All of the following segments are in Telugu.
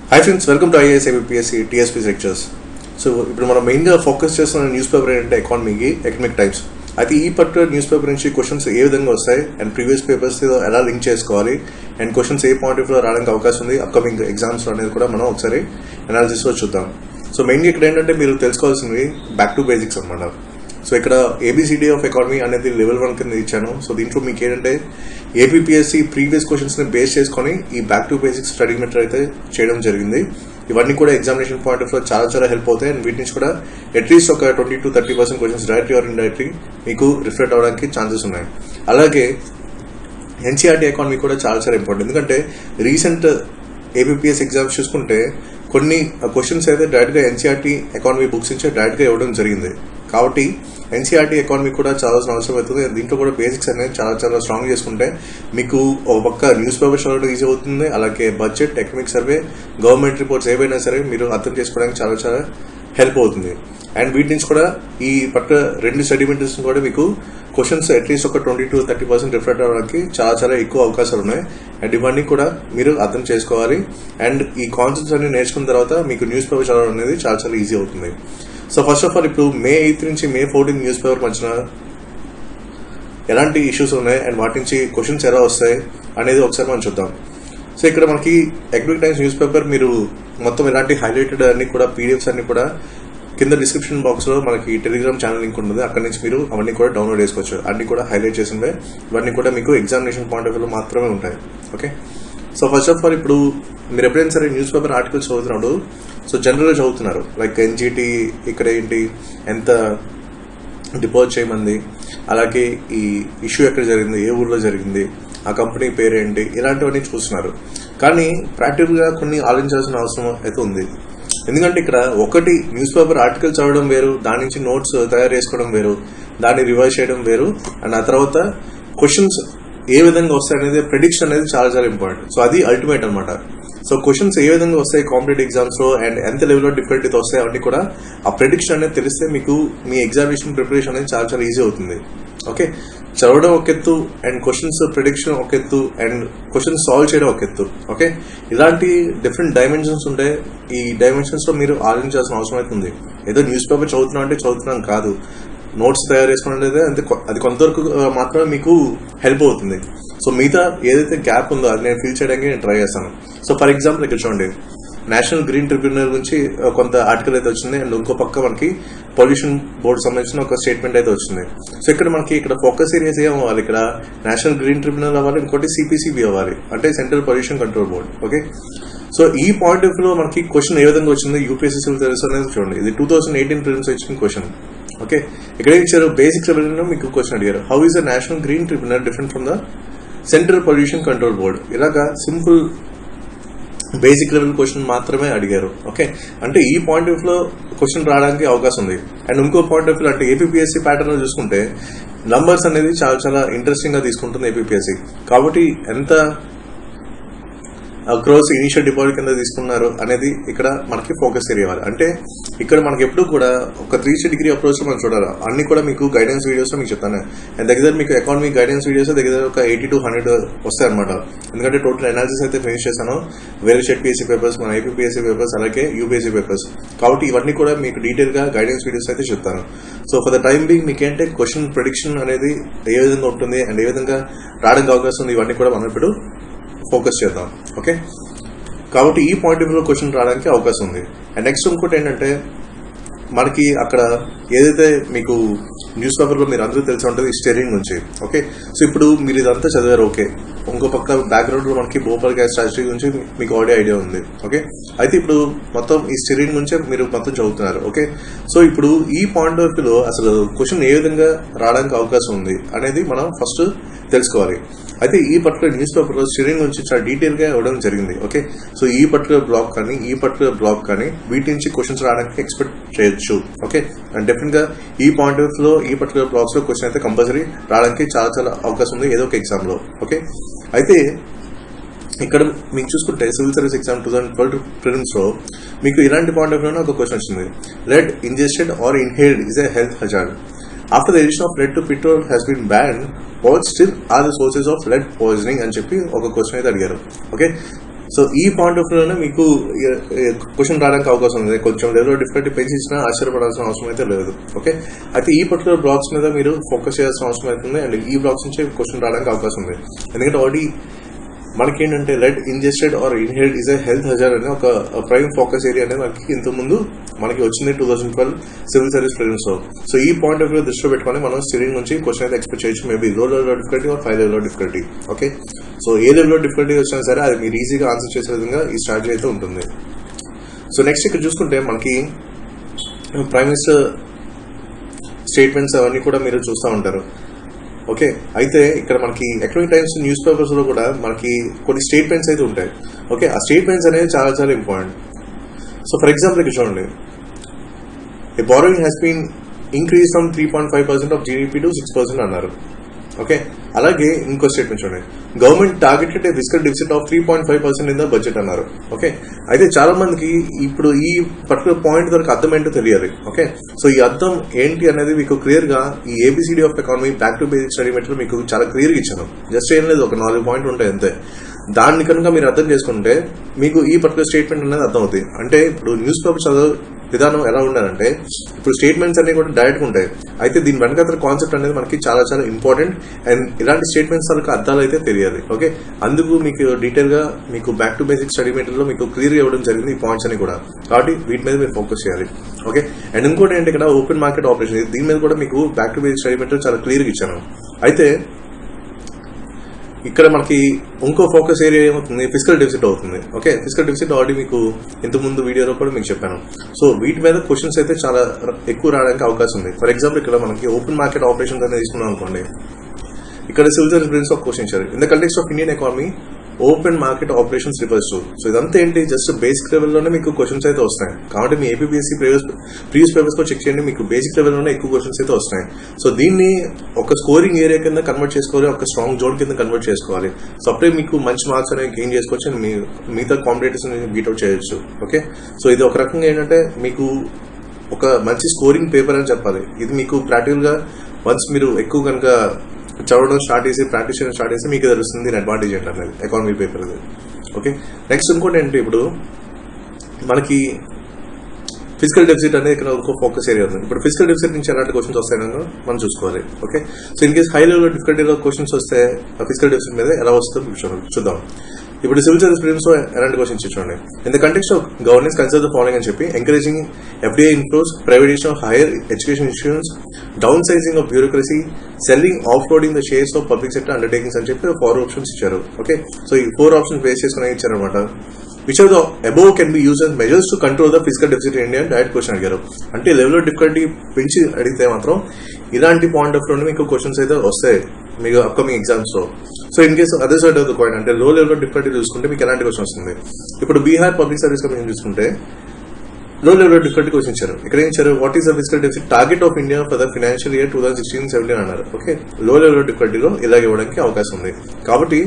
Hi friends, welcome to IAS APSC tsp lectures. So ఇప్పుడు మనం మెయిన్గా ఫోకస్ చేస్తున్న న్యూస్ పేపర్ ఏంటంటే ఎకనామిక్ టైమ్స్. అయితే ఈ పర్టికులర్ న్యూస్ పేపర్ నుంచి క్వశ్చన్స్ ఏ విధంగా వస్తాయి అండ్ ప్రీవియస్ పేపర్స్ ఎలా లింక్ చేసుకోవాలి and questions A point of లో రావడానికి అవకాశం ఉంది అప్కమింగ్ ఎగ్జామ్స్ అనేది కూడా మనం ఒకసారి అనాలిసిస్లో చూద్దాం. సో మెయిన్గా ఇక్కడ ఏంటంటే మీరు తెలుసుకోవాల్సింది బ్యాక్ టు బేసిక్స్ అనమాట. సో ఇక్కడ ఏబిసిడి ఆఫ్ ఎకానమీ అనేది లెవెల్ 1 కింద ఇచ్చాను. సో దీంట్లో మీకు ఏంటంటే ఏపీఎస్సీ ప్రీవియస్ క్వశ్చన్స్ ని బేస్ చేసుకొని ఈ back to basics study material అయితే చేయడం జరిగింది. ఇవన్నీ కూడా ఎగ్జామినేషన్ పాయింట్ ఆఫ్ లో చాలా హెల్ప్ అవుతాయి అండ్ వీటి నుంచి కూడా అట్లీస్ట్ ఒక 20-30% క్వశ్చన్స్ డైరెక్ట్లీ ఆర్ ఇండైరెక్ట్లీ మీకు రిఫ్లెక్ట్ అవడానికి ఛాన్సెస్ ఉన్నాయి. అలాగే ఎన్సీఆర్టీ ఎకానమీ కూడా చాలా ఇంపార్టెంట్. ఎందుకంటే రీసెంట్ ఏపీఎస్ ఎగ్జామ్స్ చూసుకుంటే కొన్ని క్వశ్చన్స్ అయితే డైరెక్ట్గా ఎన్సీఆర్టీ ఎకానమీ బుక్స్ నుంచి డైరెక్ట్గా ఇవ్వడం జరిగింది. కాబట్టి ఎన్సీఆర్టీ ఎకానమీ కూడా చాలా అవసరం అవుతుంది. దీంట్లో కూడా బేసిక్స్ అనేది చాలా స్ట్రాంగ్ చేసుకుంటే మీకు ఒక పక్క న్యూస్ పేపర్ చదవడం ఈజీ అవుతుంది. అలాగే budget, economic survey, government reports ఏవైనా సరే మీరు అర్థం చేసుకోవడానికి చాలా హెల్ప్ అవుతుంది. అండ్ వీటి నుంచి కూడా ఈ రెండు స్టడీ మెటీరియల్స్ కూడా మీకు క్వశ్చన్స్ అట్లీస్ట్ ఒక 20-30% రిఫ్లెక్ట్ అవ్వడానికి చాలా ఎక్కువ అవకాశాలు ఉన్నాయి. అండ్ ఇవన్నీ కూడా మీరు అర్థం చేసుకోవాలి. అండ్ ఈ కాన్సెప్ట్స్ అన్ని నేర్చుకున్న తర్వాత మీకు న్యూస్ పేపర్ చదవడం అనేది చాలా ఈజీ అవుతుంది. సో ఫస్ట్ ఆఫ్ ఆల్ ఇప్పుడు May 8 నుంచి May 14 న్యూస్ పేపర్ మధ్యన ఎలాంటి ఇష్యూస్ ఉన్నాయి అండ్ వాటి నుంచి క్వశ్చన్స్ ఎలా వస్తాయి అనేది ఒకసారి మనం చూద్దాం. సో ఇక్కడ మనకి ఎకనామిక్ టైమ్స్ న్యూస్ పేపర్ మీరు మొత్తం ఇలాంటి హైలైటెడ్ అన్ని కూడా పీడిఎఫ్స్ అన్ని కూడా కింద డిస్క్రిప్షన్ బాక్స్ లో మనకి టెలిగ్రామ్ ఛానల్ లింక్ ఉంటుంది. అక్కడ నుంచి మీరు అవన్నీ కూడా డౌన్లోడ్ చేసుకోవచ్చు. అన్ని కూడా హైలైట్ చేసినవే, ఇవన్నీ కూడా మీకు ఎగ్జామినేషన్ పాయింట్ ఆఫ్ వ్యూ మాత్రమే ఉంటాయి. Okay, so first of all ఇప్పుడు మీరు ఎప్పుడైనా సరే న్యూస్ పేపర్ ఆర్టికల్స్ చదువుతున్నప్పుడు సో జనరల్గా చదువుతున్నారు లైక్ ఎన్జిటి ఇక్కడ ఏంటి, ఎంత డిపాజిట్ చేయమంది, అలాగే ఈ ఇష్యూ ఎక్కడ జరిగింది, ఏ ఊర్లో జరిగింది, ఆ కంపెనీ పేరేంటి, ఇలాంటివన్నీ చూస్తున్నారు. కానీ ప్రాక్టికల్గా కొన్ని ఆలోచించాల్సిన అవసరం అయితే ఉంది. ఎందుకంటే ఇక్కడ ఒకటి న్యూస్ పేపర్ ఆర్టికల్ చదవడం వేరు, దాని నుంచి నోట్స్ తయారు చేసుకోవడం వేరు, దాన్ని రివైజ్ చేయడం వేరు, అండ్ ఆ తర్వాత క్వశ్చన్స్ ఏ విధంగా వస్తాయి అనేది ప్రెడిక్షన్ అనేది చాలా ఇంపార్టెంట్. సో అది అల్టిమేట్ అనమాట. సో క్వశ్చన్స్ ఏ విధంగా వస్తాయి కాంపిటేటివ్ ఎగ్జామ్స్ లో అండ్ ఎంత లెవెల్లో డిఫరెంట్ వస్తాయి అవన్నీ కూడా ఆ ప్రెడిక్షన్ అనేది తెలిస్తే మీకు మీ ఎగ్జామినేషన్ ప్రిపరేషన్ అనేది చాలా ఈజీ అవుతుంది. ఓకే, చదవడం ఒక ఎత్తు అండ్ క్వశ్చన్స్ ప్రిడిక్షన్ ఒక ఎత్తు అండ్ క్వశ్చన్స్ సాల్వ్ చేయడం ఒక ఎత్తు. ఓకే, ఇలాంటి డిఫరెంట్ డైమెన్షన్స్ ఉంటాయి. ఈ డైమెన్షన్స్ లో మీరు ఆలోచించాల్సిన అవసరం అవుతుంది. ఏదో న్యూస్ పేపర్ చదువుతున్నాం కాదు, నోట్స్ తయారు చేసుకున్నది అది కొంతవరకు మాత్రమే మీకు హెల్ప్ అవుతుంది. సో మిగతా ఏదైతే గ్యాప్ ఉందో అది నేను ఫిల్ చేయడానికి నేను ట్రై చేస్తాను. సో ఫర్ ఎగ్జాంపుల్ ఇక్కడ చూడండి, నేషనల్ గ్రీన్ ట్రిబ్యునల్ గురించి కొంత ఆర్టికల్ అయితే వచ్చింది అండ్ ఇంకో పక్క మనకి పొల్యూషన్ బోర్డు సంబంధించిన ఒక స్టేట్మెంట్ అయితే వచ్చింది. సో ఇక్కడ మనకి ఇక్కడ ఫోకస్ ఏరియాస్ ఏం అవ్వాలి, ఇక్కడ నేషనల్ గ్రీన్ ట్రిబ్యునల్ అవ్వాలి, ఇంకోటి సిపిసిబి అవ్వాలి, అంటే central pollution control board. Okay, so ఈ పాయింట్ ఆఫ్ లో మనకి క్వశ్చన్ ఏ విధంగా వచ్చింది యూపీఎస్సీ సివిల్ సర్వీస్ అనేది చూడండి. ఇది 2018 ప్రిలిమ్స్ వచ్చిన క్వశ్చన్. ఓకే, ఇక్కడ ఇచ్చారు బేసిక్ లెవెల్ లో మీకు క్వశ్చన్ అడిగారు, how is the national green tribunal different from the central pollution control board. ఇలాగా సింపుల్ బేసిక్ లెవెల్ క్వశ్చన్ మాత్రమే అడిగారు. ఓకే, అంటే ఈ పాయింట్ ఆఫ్ లో క్వశ్చన్ రావడానికి అవకాశం ఉంది. అండ్ ఇంకో పాయింట్ ఆఫ్ వ్యూ అంటే ఏపీఎస్సీ ప్యాటర్న్ లో చూసుకుంటే నంబర్స్ అనేది చాలా ఇంట్రెస్టింగ్ గా తీసుకుంటుంది ఏపీఎస్సీ. కాబట్టి ఎంత క్రోస్ ఇనిషియల్ డిపాజిట్ కింద తీసుకున్నారు అనేది ఇక్కడ మనకి ఫోకస్ ఏరియా. అంటే ఇక్కడ మనకి ఎప్పుడు కూడా ఒక 360 అప్రోచ్ లో మనం చూడాలి. అన్ని కూడా మీకు గైడెన్స్ వీడియోస్ లో మీకు చెప్తాను. అండ్ దగ్గర మీకు ఎకానమీ గైడెన్స్ వీడియోస్ దగ్గర ఒక 80-100 వస్తాయి అనమాట. ఎందుకంటే టోటల్ అనాలిసిస్ అయితే ఫినిష్ చేశాను, వేరే పిఎస్సీ పేపర్స్, మన ఏపీఎస్సీ పేపర్స్, అలాగే యూపీఎస్సీ పేపర్స్. కాబట్టి ఇవన్నీ కూడా మీకు డీటెయిల్ గా గైడెన్స్ వీడియోస్ అయితే చెప్తాను. So for the time being మీకు ఏంటంటే క్వశ్చన్ ప్రిడిక్షన్ అనేది ఏ విధంగా ఉంటుంది అండ్ ఏ విధంగా రావడానికి అవకాశం ఉంది, ఇవన్నీ కూడా మనం ఇప్పుడు ఫోకస్ చేద్దాం. ఓకే, కాబట్టి ఈ పాయింట్ ఆఫ్ వ్యూ క్వశ్చన్ రావడానికి అవకాశం ఉంది. అండ్ నెక్స్ట్ ఇంకోటి ఏంటంటే మనకి అక్కడ ఏదైతే మీకు న్యూస్ పేపర్ లో మీరు అందరూ తెలిసి ఉంటుంది స్టెరీన్ నుంచి. ఓకే, సో ఇప్పుడు మీరు ఇదంతా చదివారు. ఓకే, ఇంకో పక్క బ్యాక్గ్రౌండ్ లో మనకి భోపాల్ గ్యాస్ ట్రాజడీ గురించి మీకు ఐడియా ఉంది. ఓకే, అయితే ఇప్పుడు మొత్తం ఈ స్టెరీన్ నుంచే మీరు మొత్తం చదువుతున్నారు. ఓకే, సో ఇప్పుడు ఈ పాయింట్ ఆఫ్ వ్యూ లో అసలు క్వశ్చన్ ఏ విధంగా రావడానికి అవకాశం ఉంది అనేది మనం ఫస్ట్ తెలుసుకోవాలి. అయితే ఈ పర్టికులర్ న్యూస్ పేపర్ లో స్టీరింగ్ నుంచి చాలా డీటెయిల్ గా ఇవ్వడం జరిగింది. ఓకే, సో ఈ పర్టికులర్ బ్లాక్ కానీ ఈ పర్టికులర్ బ్లాక్ కానీ వీటి నుంచి క్వశ్చన్స్ రావడానికి ఎక్స్పెక్ట్ చేయొచ్చు. ఓకే, అండ్ డెఫినెట్ గా ఈ పాయింట్ ఆఫ్ లో ఈ పర్టికులర్ బ్లాక్స్ లో క్వశ్చన్ అయితే కంపల్సరీ రావడానికి చాలా అవకాశం ఉంది ఏదో ఒక ఎగ్జామ్ లో. ఓకే, అయితే ఇక్కడ మీకు చూసుకుంటే సివిల్ సర్వీస్ ఎగ్జామ్ 2012 ప్రిలిమ్స్ లో మీకు ఇలాంటి పాయింట్ ఆఫ్ వ్యూలో ఒక క్వశ్చన్ వచ్చింది, lead ingested or inhaled is a health hazard. After the addition of lead to petrol has been banned, what still are the sources of lead poisoning అని చెప్పి ఒక క్వశ్చన్ అయితే అడిగారు. ఓకే, సో ఈ పాయింట్ ఆఫ్ వ్యూలోనే మీకు క్వశ్చన్ రావడానికి అవకాశం ఉంది. కొంచెం లెవెల్ ఆఫ్ డిఫికల్టీ పెంచినా ఆశ్చర్యపడాల్సిన అవసరం అయితే లేదు. ఓకే, అయితే ఈ పర్టికులర్ బ్లాక్స్ మీద మీరు ఫోకస్ చేయాల్సిన అవసరం అవుతుంది. అండ్ ఈ బ్లాక్స్ నుంచి క్వశ్చన్ రావడానికి అవకాశం ఉంది. ఎందుకంటే ఆల్రెడీ మనకి ఏంటంటే lead ingested or inhaled is a health hazard అనే ఒక ప్రైమ్ ఫోకస్ ఏరియా అనేది మనకి ఇంతకుముందు మనకి వచ్చింది 2012 సివిల్ సర్వీస్ ప్రిలిమ్స్ లో. సో ఈ పాయింట్ ఆఫ్ వ్యూ దృష్టిలో పెట్టుకొని మనం స్టీరింగ్ నుంచి క్వశ్చన్ అయితే ఎక్స్పెక్ట్ చేయొచ్చు. Maybe low level of difficulty or high level of difficulty. Okay, so ఏ లెవెల్ ఆఫ్ డిఫికల్టీ వచ్చినా సరే అది మీరు ఈజీగా ఆన్సర్ చేసే విధంగా ఈ స్ట్రాటజీ అయితే ఉంటుంది. సో నెక్స్ట్ ఇక్కడ చూసుకుంటే మనకి ప్రైమ్ మినిస్టర్ స్టేట్మెంట్స్ అవన్నీ కూడా మీరు చూస్తూ ఉంటారు. ఓకే, అయితే ఇక్కడ మనకి ఎకనామిక్ టైమ్స్ న్యూస్ పేపర్స్ లో కూడా మనకి కొన్ని స్టేట్మెంట్స్ అయితే ఉంటాయి. ఓకే, ఆ స్టేట్మెంట్స్ అనేవి చాలా చాలా ఇంపార్టెంట్. సో ఫర్ ఎగ్జాంపుల్ ఇక్కడ చూడండి, a borrowing has been increase from 3.5% of GDP to 6% అన్నారు. ఓకే, అలాగే ఇంకో స్టేట్మెంట్ చూడండి, government targeted a fiscal deficit of 3.5% in the budget అన్నారు. ఓకే, అయితే చాలా మందికి ఇప్పుడు ఈ పర్టికులర్ పాయింట్ వరకు అర్థం ఏంటో తెలియాలి. ఓకే, సో ఈ అర్థం ఏంటి అనేది మీకు క్లియర్ గా ఈ ABCD of economy back to basic study material మీకు చాలా క్లియర్ గా ఇచ్చాను. జస్ట్ ఏం లేదు, ఒక 4 పాయింట్లు ఉంటాయి అంతే. దాన్ని కనుక మీరు అర్థం చేసుకుంటే మీకు ఈ పర్టికులర్ స్టేట్మెంట్ అనేది అర్థం అవుతుంది. అంటే ఇప్పుడు న్యూస్ పేపర్ చదువు విధానం ఎలా ఉండాలంటే, ఇప్పుడు స్టేట్మెంట్స్ అన్ని కూడా డైరెక్ట్ ఉంటాయి. అయితే దీని వెనకాల కాన్సెప్ట్ అనేది మనకి చాలా చాలా ఇంపార్టెంట్. అండ్ ఇలాంటి స్టేట్మెంట్స్ వాళ్ళకి అర్థాలు అయితే తెలియాలి. ఓకే, అందుకు మీకు డీటెయిల్ గా మీకు back to basic study material లో మీకు క్లియర్ గా ఇవ్వడం జరిగింది ఈ పాయింట్స్ అని కూడా. కాబట్టి వీటి మీద మీరు ఫోకస్ చేయాలి. ఓకే, అండ్ ఇంకోటి ఏంటి, ఇక్కడ ఓపెన్ మార్కెట్ ఆపరేషన్, దీని మీద కూడా మీకు back to basic study material చాలా క్లియర్ గా ఇచ్చాను. అయితే ఇక్కడ మనకి ఇంకో ఫోకస్ ఏరియా ఏమవుతుంది, ఫిస్కల్ డెఫిసిట్ అవుతుంది. ఓకే, ఫిస్కల్ డెఫిసిట్ ఆల్రెడీ మీకు ఇంతకుముందు వీడియోలో కూడా మీకు చెప్పాను. సో వీటి మీద క్వశ్చన్స్ అయితే చాలా ఎక్కువ రావడానికి అవకాశం ఉంది. ఫర్ ఎగ్జాంపుల్ ఇక్కడ మనకి ఓపెన్ మార్కెట్ ఆపరేషన్స్ అనేది తీసుకున్నాం అనుకోండి, ఇక్కడ సివిల్ సర్వీస్ ప్రిలిమ్స్ ఒక క్వశ్చన్ ఇచ్చారు, in the context of Indian economy open market operations refers to. So ఇదంతా ఏంటి, జస్ట్ బేసిక్ లెవెల్లోనే మీకు క్వశ్చన్స్ అయితే వస్తాయి. కాబట్టి మీ ఏపీఎస్సీ ప్రీవియస్ పేపర్స్ లో చెక్ చేయండి, మీకు బేసిక్ లెవెల్లోనే ఎక్కువ క్వశ్చన్స్ అయితే వస్తాయి. సో దీన్ని ఒక స్కోరింగ్ ఏరియా కింద కన్వర్ట్ చేసుకోవాలి, ఒక స్ట్రాంగ్ జోన్ కింద కన్వర్ట్ చేసుకోవాలి. సో అప్పుడే మీకు మంచి మార్క్స్ అనేవి గెయిన్ చేసుకోవచ్చు, అండ్ మిగతా కాంపిటేటర్స్ బీట్అవుట్ చేయొచ్చు. ఓకే, సో ఇది ఒక రకంగా ఏంటంటే మీకు ఒక మంచి స్కోరింగ్ పేపర్ అని చెప్పాలి. ఇది మీకు ప్రాక్టికల్ గా వన్స్ మీరు ఎక్కువ కనుక చదవడం స్టార్ట్ చేసి ప్రాక్టీస్ చేయడం స్టార్ట్ చేసి మీకు తెలుస్తుంది దీని అడ్వాంటేజ్ ఏంటి అనేది ఎకానమీ పేపర్ అది. ఓకే, నెక్స్ట్ ఇంకోటి ఏంటి, ఇప్పుడు మనకి ఫిజికల్ డెఫిసిట్ అనేది ఇక్కడ ఒక ఫోకస్ ఏరియా ఉంది. ఇప్పుడు ఫిజికల్ డెఫిసిట్ నుంచి ఎలాంటి క్వశ్చన్స్ వస్తాయో మనం చూసుకోవాలి. Okay, so in case high level డిఫికల్టీలో క్వశ్చన్స్ వస్తే ఫిజికల్ డెఫిసిట్ మీద ఎలా వస్తుందో చూద్దాం. ఇప్పుడు సివిల్ సర్వీస్ ప్రిలిమ్స్ లో ఎలాంటి క్వశ్చన్స్ చూడండి, in the context of governance consider the following అని చెప్పి, encouraging FDI inflows, privatisation of higher education institutions, downsizing of bureaucracy, selling off loading the shares of public sector undertakings అని చెప్పి 4 ఆప్షన్స్ ఇచ్చారు. ఓకే, సో ఈ 4 ఆప్షన్స్ బేస్ చేసుకుని ఇచ్చారనమాట. Which of the above can be use as measures to control the physical deficit in India direct question అడిగారు. అంటే లెవెల్ ఆఫ్ డిఫికల్టీ పెంచి అడిగితే మాత్రం ఇలాంటి పాయింట్ ఆఫ్ వ్యూలో మీకు క్వశ్చన్స్ అయితే వస్తాయి మీకు అప్కమింగ్ ఎగ్జామ్స్ లో. So in case other side of the coin అంటే లో లెవెల్ ఆఫ్ డిఫికల్టీ చూసుకుంటే మీకు ఎలాంటి క్వశ్చన్ వస్తుంది. ఇప్పుడు బీహార్ పబ్లిక్ సర్వీస్ కమిషన్ చూసుకుంటే లో లెవెల్ ఆఫ్ డిఫికల్టీ క్వశ్చన్ ఇచ్చారు. ఇక్కడ ఏం ఇచ్చారు, what is the physical deficit target of India for the financial year 2016-17 అన్నారు. ఓకే, లో లెవెల్ ఆఫ్ డిఫికల్టీలో ఇలాగ ఇవ్వడానికి అవకాశం ఉంది. కాబట్టి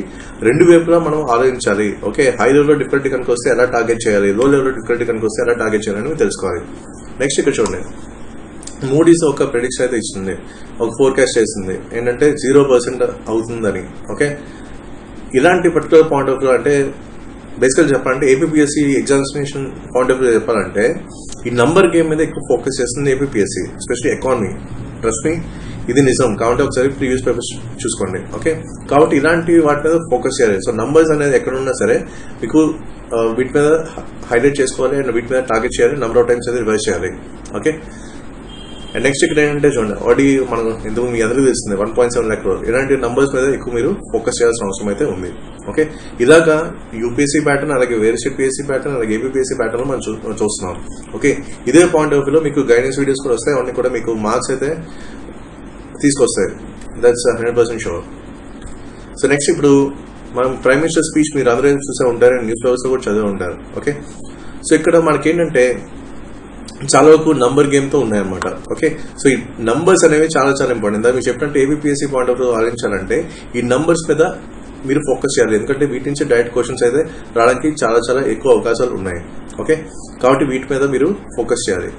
రెండు వైపులా మనం ఆలోచించాలి. Okay, high level of difficulty కనుక వస్తే ఎలా టార్గెట్ చేయాలి, లో లెవెల్ ఆఫ్ డిఫికల్టీ కనుక వస్తే ఎలా టార్గెట్ చేయాలని తెలుసుకోవాలి. నెక్స్ట్ ఇక్కడ చూడండి, మూడీస్ ఒక ప్రెడిక్షన్ అయితే ఇస్తుంది, ఒక ఫోర్కాస్ట్ చేస్తుంది ఏంటంటే 0% అవుతుందని. ఓకే, ఇలాంటి పర్టికులర్ పాయింట్ ఆఫ్ వ్యూ అంటే బేసికల్ చెప్పాలంటే APSC examination point of view చెప్పాలంటే ఈ నంబర్ గేమ్ మీద ఎక్కువ ఫోకస్ చేస్తుంది APSC, especially economy. Trust me, ఇది నిజం. కాబట్టి ఒకసారి ప్రీవియస్ పేపర్స్ చూసుకోండి. ఓకే, కాబట్టి ఇలాంటి వాటి మీద ఫోకస్ చేయాలి. సో నంబర్స్ అనేది ఎక్కడున్నా సరే మీకు వీటి మీద హైలైట్ చేసుకోవాలి అండ్ వీటి మీద టార్గెట్ చేయాలి, నెంబర్ ఆఫ్ టైమ్స్ అయితే రివైజ్ చేయాలి. ఓకే, అండ్ నెక్స్ట్ ఇక్కడ ఏంటంటే చూడండి, ఆల్రెడీ మనం ఎందుకు మీ అందరికీ తెలుస్తుంది 1.7 lakh crore. ఇలాంటి నంబర్స్ మీద ఎక్కువ మీరు ఫోకస్ చేయాల్సిన అవసరం అయితే ఉంది. ఓకే, ఇలాగా యూపీఎస్సీ ప్యాటర్న్, అలాగే వేరే స్టేట్ పిఎస్సీ ప్యాటర్న్, అలాగే ఏపీఎస్సీ ప్యాటర్న్ మనం చూస్తున్నాం. ఓకే, ఇదే పాయింట్ ఆఫ్ వ్యూలో మీకు గైడెన్స్ వీడియోస్ కూడా వస్తాయి, అవన్నీ కూడా మీకు మార్క్స్ అయితే తీసుకొస్తాయి. That's 100% sure. సో నెక్స్ట్ ఇప్పుడు మనం ప్రైమ్ మినిస్టర్ స్పీచ్ మీరు అందరూ చూసే ఉంటారు, న్యూస్ పేపర్స్ కూడా చదివి ఉంటారు. ఓకే, సో ఇక్కడ మనకేంటంటే చాలా వరకు నంబర్ గేమ్ తో ఉన్నాయన్నమాట. ఓకే, సో ఈ నంబర్స్ అనేవి చాలా చాలా ఇంపార్టెంట్. మీరు చెప్పినట్టు ఏబిపిఎస్సీ పాయింట్ ఆఫ్ వ్యూ ఆలోచించాలంటే ఈ నంబర్స్ మీద మీరు ఫోకస్ చేయాలి, ఎందుకంటే వీటి నుంచి డైరెక్ట్ క్వశ్చన్స్ అయితే రావడానికి చాలా చాలా ఎక్కువ అవకాశాలు ఉన్నాయి. ఓకే, కాబట్టి వీటి మీద మీరు ఫోకస్ చేయాలి.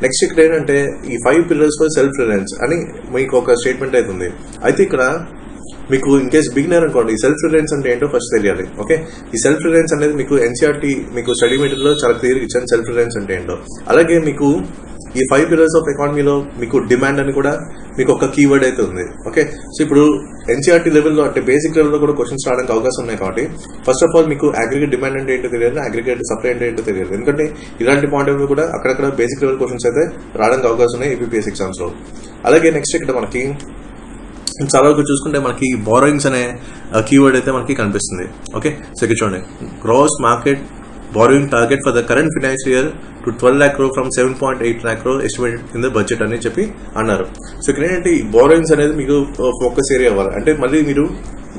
నెక్స్ట్ ఇక్కడ ఏంటంటే ఈ 5 pillars ఫర్ సెల్ఫ్ రిలయన్స్ అని మీకు ఒక స్టేట్మెంట్ అయితే ఉంది. అయితే ఇక్కడ మీకు ఇన్ కేస్ బిగినర్ అనుకోండి, ఈ సెల్ఫ్ రిలయన్స్ అంటే ఏంటో ఫస్ట్ తెలియాలి. ఓకే, ఈ సెల్ఫ్ రిలయన్స్ అనేది మీకు ఎన్సీఆర్టీ మీకు స్టడీ మెటీరియల్లో చాలా క్లియర్గా ఇచ్చాను సెల్ఫ్ రిలయన్స్ అంటే ఏంటో. అలాగే మీకు ఈ 5 pillars ఆఫ్ ఎకానమీలో మీకు డిమాండ్ అని కూడా మీకు ఒక కీవర్డ్ అయితే ఉంది. ఓకే, సో ఇప్పుడు ఎన్సీఆర్టీ లెవెల్లో అంటే బేసిక్ లెవెల్లో కూడా క్వశ్చన్స్ రావడానికి అవకాశం ఉన్నాయి. కాబట్టి ఫస్ట్ ఆఫ్ ఆల్ మీకు అగ్రిగేట్ డిమాండ్ అంటే ఏంటో తెలియాలి, అగ్రిగేట్ సప్లై అంటే ఏంటో తెలియాలి. ఎందుకంటే ఇలాంటి పాయింట్ ఆఫ్ వ్యూ కూడా అక్కడక్కడ బేసిక్ లెవెల్ క్వశ్చన్స్ అయితే రావడానికి అవకాశం ఉన్నాయి ఏపీపీఎస్ ఎగ్జామ్స్ లో. అలాగే నెక్స్ట్ ఇక్కడ మనకి చాలా వరకు చూసుకుంటే మనకి బారోయింగ్స్ అనే కీవర్డ్ అయితే మనకి కనిపిస్తుంది. ఓకే, సో ఇక్కడ చూడండి, gross market borrowing target for the current financial year to 12 lakh crore from 7.8 lakh crore estimated in the budget అని చెప్పి అన్నారు. సో ఇక్కడ ఏంటంటే ఈ బారోయింగ్స్ అనేది మీకు ఫోకస్ ఏరియా అవ్వాలి. అంటే మళ్ళీ మీరు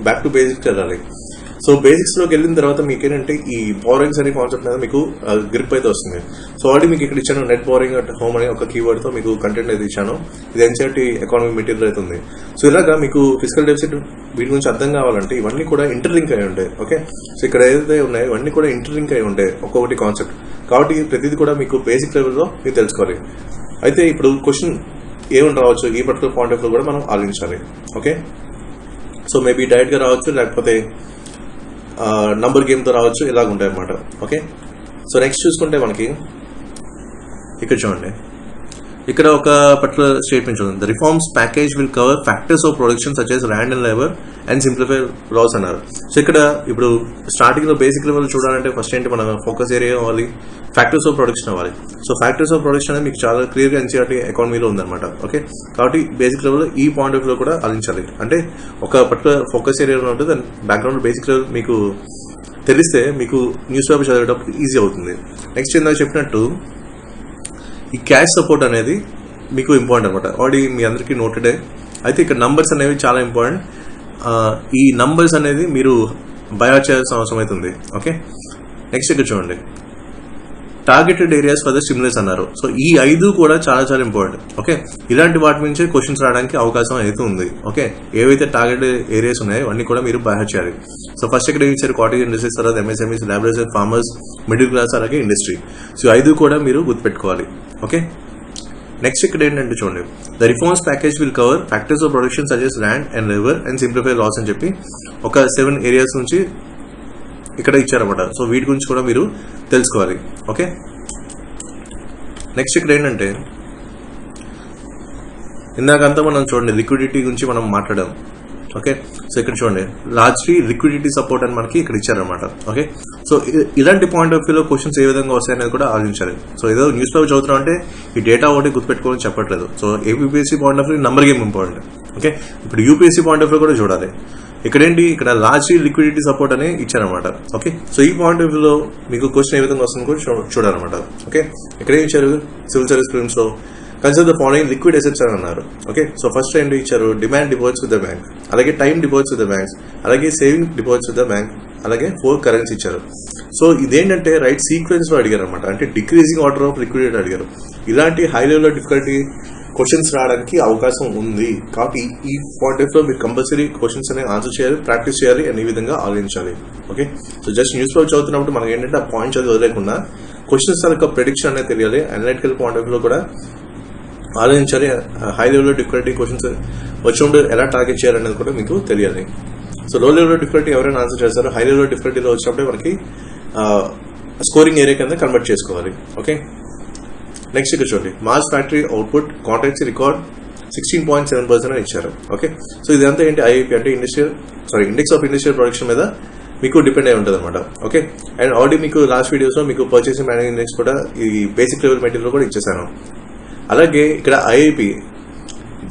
బ్యాక్ టు బేసిక్స్ వెళ్ళాలి. సో బేసిక్స్ లోకి వెళ్ళిన తర్వాత మీకు ఏంటంటే ఈ బారోయింగ్స్ అనే కాన్సెప్ట్ మీద మీకు గ్రిప్ అయితే వస్తుంది. సో ఆల్రెడీ మీకు ఇక్కడ ఇచ్చాను నెట్ బారోయింగ్ అట్ హోమ్ అనే ఒక కీవర్డ్ తో మీకు కంటెంట్ అయితే ఇచ్చాను. ఇది ఎన్సీఆర్టీ ఎకానమీ మెటీరియల్ అయితే ఉంది. సో ఇలాగా మీకు ఫిజికల్ డెఫిసిట్ వీటి గురించి అర్థం కావాలంటే ఇవన్నీ కూడా ఇంటర్లింక్ అయి ఉంటాయి. ఓకే, సో ఇక్కడ ఏదైతే ఉన్నాయో ఇవన్నీ కూడా ఇంటర్లింక్ అయి ఉంటాయి ఒక్కొక్కటి కాన్సెప్ట్. కాబట్టి ప్రతిదీ కూడా మీకు బేసిక్ లెవెల్లో మీరు తెలుసుకోవాలి. అయితే ఇప్పుడు క్వశ్చన్ ఏమని రావచ్చు ఈ పర్టికులర్ పాయింట్ ఆఫ్ వ్యూ కూడా మనం ఆలోచించాలి. ఓకే, సో మేబీ డైరెక్ట్ గా రావచ్చు, లేకపోతే నంబర్ గేమ్ తో రావచ్చు, ఇలాగ ఉంటాయి అన్నమాట. ఓకే, సో నెక్స్ట్ చూసుకుంటే మనకి ఇక్కడ చూడండి, ఇక్కడ ఒక పర్టికులర్ స్టేట్మెంట్ చూడండి, the reforms package will cover factors of production such as land and labour and simplify laws అన్నారు. సో ఇక్కడ ఇప్పుడు స్టార్టింగ్ లో బేసిక్ లెవెల్ చూడాలంటే ఫస్ట్ ఏంటి మన ఫోకస్ ఏరియా అవ్వాలి, ఫ్యాక్టర్స్ ఆఫ్ ప్రొడక్షన్ అవ్వాలి. సో ఫ్యాక్టర్స్ ఆఫ్ ప్రొడక్షన్ అనేది మీకు చాలా క్లియర్ గా ఎన్సీఆర్టీ ఎకానమీలో ఉందన్నమాట. ఓకే, కాబట్టి బేసిక్ లెవెల్ ఈ పాయింట్ ఆఫ్ వ్యూ కూడా ఆలోచించాలి. అంటే ఒక పర్టికులర్ ఫోకస్ ఏరియాలో ఉంటుంది, దాని బ్యాక్గ్రౌండ్ బేసిక్ లెవెల్ మీకు తెలిస్తే మీకు న్యూస్ పేపర్ చదివేటప్పుడు ఈజీ అవుతుంది. నెక్స్ట్ ఇందాక చెప్పినట్టు ఈ క్యాష్ సపోర్ట్ అనేది మీకు ఇంపార్టెంట్ అనమాట. ఆల్రెడీ మీ అందరికీ నోటెడే. అయితే ఇక్కడ నంబర్స్ అనేవి చాలా ఇంపార్టెంట్. ఈ నంబర్స్ అనేది మీరు బయాట్ చేయాల్సిన అవసరం అవుతుంది. ఓకే, నెక్స్ట్ ఇక్కడ చూడండి, targeted areas for the stimulus అన్నారు. సో ఈ 5 కూడా చాలా చాలా ఇంపార్టెంట్. ఓకే, ఇలాంటి వాటి నుంచే క్వశ్చన్స్ రావడానికి అవకాశం అయితే ఉంది. ఓకే, ఏవైతే టార్గెట్ ఏరియాస్ ఉన్నాయో అన్ని కూడా మీరు బయాట్ చేయాలి. సో ఫస్ట్ ఇక్కడ ఇచ్చారు కాటేజ్ ఇండస్ట్రీస్, తర్వాత MSMEs, laboratory, farmers, middle class, అలాగే ఇండస్ట్రీ. సో 5 కూడా మీరు గుర్తుపెట్టుకోవాలి. ఓకే, నెక్స్ట్ ఇక్కడ ఏంటంటే చూడండి, the reforms package will cover factors of production such as land and labour and simplify laws అని చెప్పి ఒక 7 ఏరియాస్ నుంచి ఇక్కడ ఇచ్చారన్నమాట. సో వీటి గురించి కూడా మీరు తెలుసుకోవాలి. ఓకే, నెక్స్ట్ ఇక్కడ ఏంటంటే ఇందాకంతా మనం చూడండి లిక్విడిటీ గురించి మనం మాట్లాడాం. ఓకే, సో ఇక్కడ చూడండి లార్జ్లీ లిక్విడిటీ సపోర్ట్ అని మనకి ఇక్కడ ఇచ్చారనమాట. ఓకే, సో ఇలాంటి పాయింట్ ఆఫ్ వ్యూలో క్వశ్చన్స్ ఏ విధంగా వస్తాయనేది కూడా ఆలోచించాలి. సో ఏదో న్యూస్ పేపర్ చదువుతున్నాం అంటే ఈ డేటా ఒకటి గుర్తుపెట్టుకోవాలని చెప్పట్లేదు. So APSC point of view number game important. Okay, ఇప్పుడు యూపీఎస్సీ పాయింట్ ఆఫ్ వ్యూ కూడా చూడాలి. ఇక్కడ ఏంటి, ఇక్కడ లార్జ్లీ లిక్విడిటీ సపోర్ట్ అని ఇచ్చారనమాట. ఓకే, సో ఈ పాయింట్ ఆఫ్ వ్యూలో మీకు క్వశ్చన్ ఏ విధంగా వస్తుంది కూడా చూడాలన్నమాట. ఓకే, ఇక్కడ ఏం ఇచ్చారు, సివిల్ సర్వీస్ ఫిల్మ్స్ లో consider the following liquid assets అని అన్నారు. ఓకే, సో ఫస్ట్ ఏంటి ఇచ్చారు, demand deposits with the bank, అలాగే time deposits with the banks, అలాగే saving deposits with the bank, అలాగే 4 కరెన్సీ ఇచ్చారు. సో ఇదేంటంటే రైట్ సీక్వెన్స్ లో అడిగారు అనమాట. అంటే డిక్రీజింగ్ ఆర్డర్ ఆఫ్ లిక్విడిటీ అడిగారు. ఇలాంటి హై లెవెల్ డిఫికల్టీ క్వశ్చన్స్ రావడానికి అవకాశం ఉంది. కాబట్టి ఈ పాయింట్ ఆఫ్ లో మీరు కంపల్సరీ క్వశ్చన్స్ అనేవి ఆన్సర్ చేయాలి, ప్రాక్టీస్ చేయాలి, అండ్ ఈ విధంగా ఆలోచించాలి. Okay, so just news paper చదువుతున్నప్పుడు మనకి ఏంటంటే ఆ పాయింట్ చదివి వదిలేకుండా క్వశ్చన్స్ యొక్క ప్రెడిక్షన్ అనేది తెలియాలి. అనలిటికల్ పాయింట్ ఆఫ్ లో కూడా ఆలోచించాలి. హై లెవెల్ డిఫికల్టీ క్వశ్చన్స్ వచ్చినప్పుడు ఎలా టార్గెట్ చేయాలనేది కూడా మీకు తెలియాలి. సో లో లెవెల్ డిఫికల్టీ ఎవరైనా ఆన్సర్ చేస్తారు, హై లెవెల్ డిఫికల్టీలో వచ్చినప్పుడే మనకి స్కోరింగ్ ఏరియా కింద కన్వర్ట్ చేసుకోవాలి. ఓకే, నెక్స్ట్ ఇక్కడ చూడండి, March factory output contracts record 16.7% అని ఇచ్చారు. ఓకే, సో ఇదంతా ఏంటి, ఐఐపీ అంటే ఇండెక్స్ ఆఫ్ ఇండస్ట్రియల్ ప్రొడక్షన్ మీద మీకు డిపెండ్ అయి ఉంటుంది అనమాట. ఓకే, అండ్ ఆల్రెడీ మీకు లాస్ట్ వీడియోస్ లో మీకు పర్చేసింగ్ మేనేజింగ్ ఇండెక్స్ కూడా ఈ బేసిక్ లెవెల్ మెటీరియల్ కూడా ఇచ్చేసాను. అలాగే ఇక్కడ ఐఐపీ,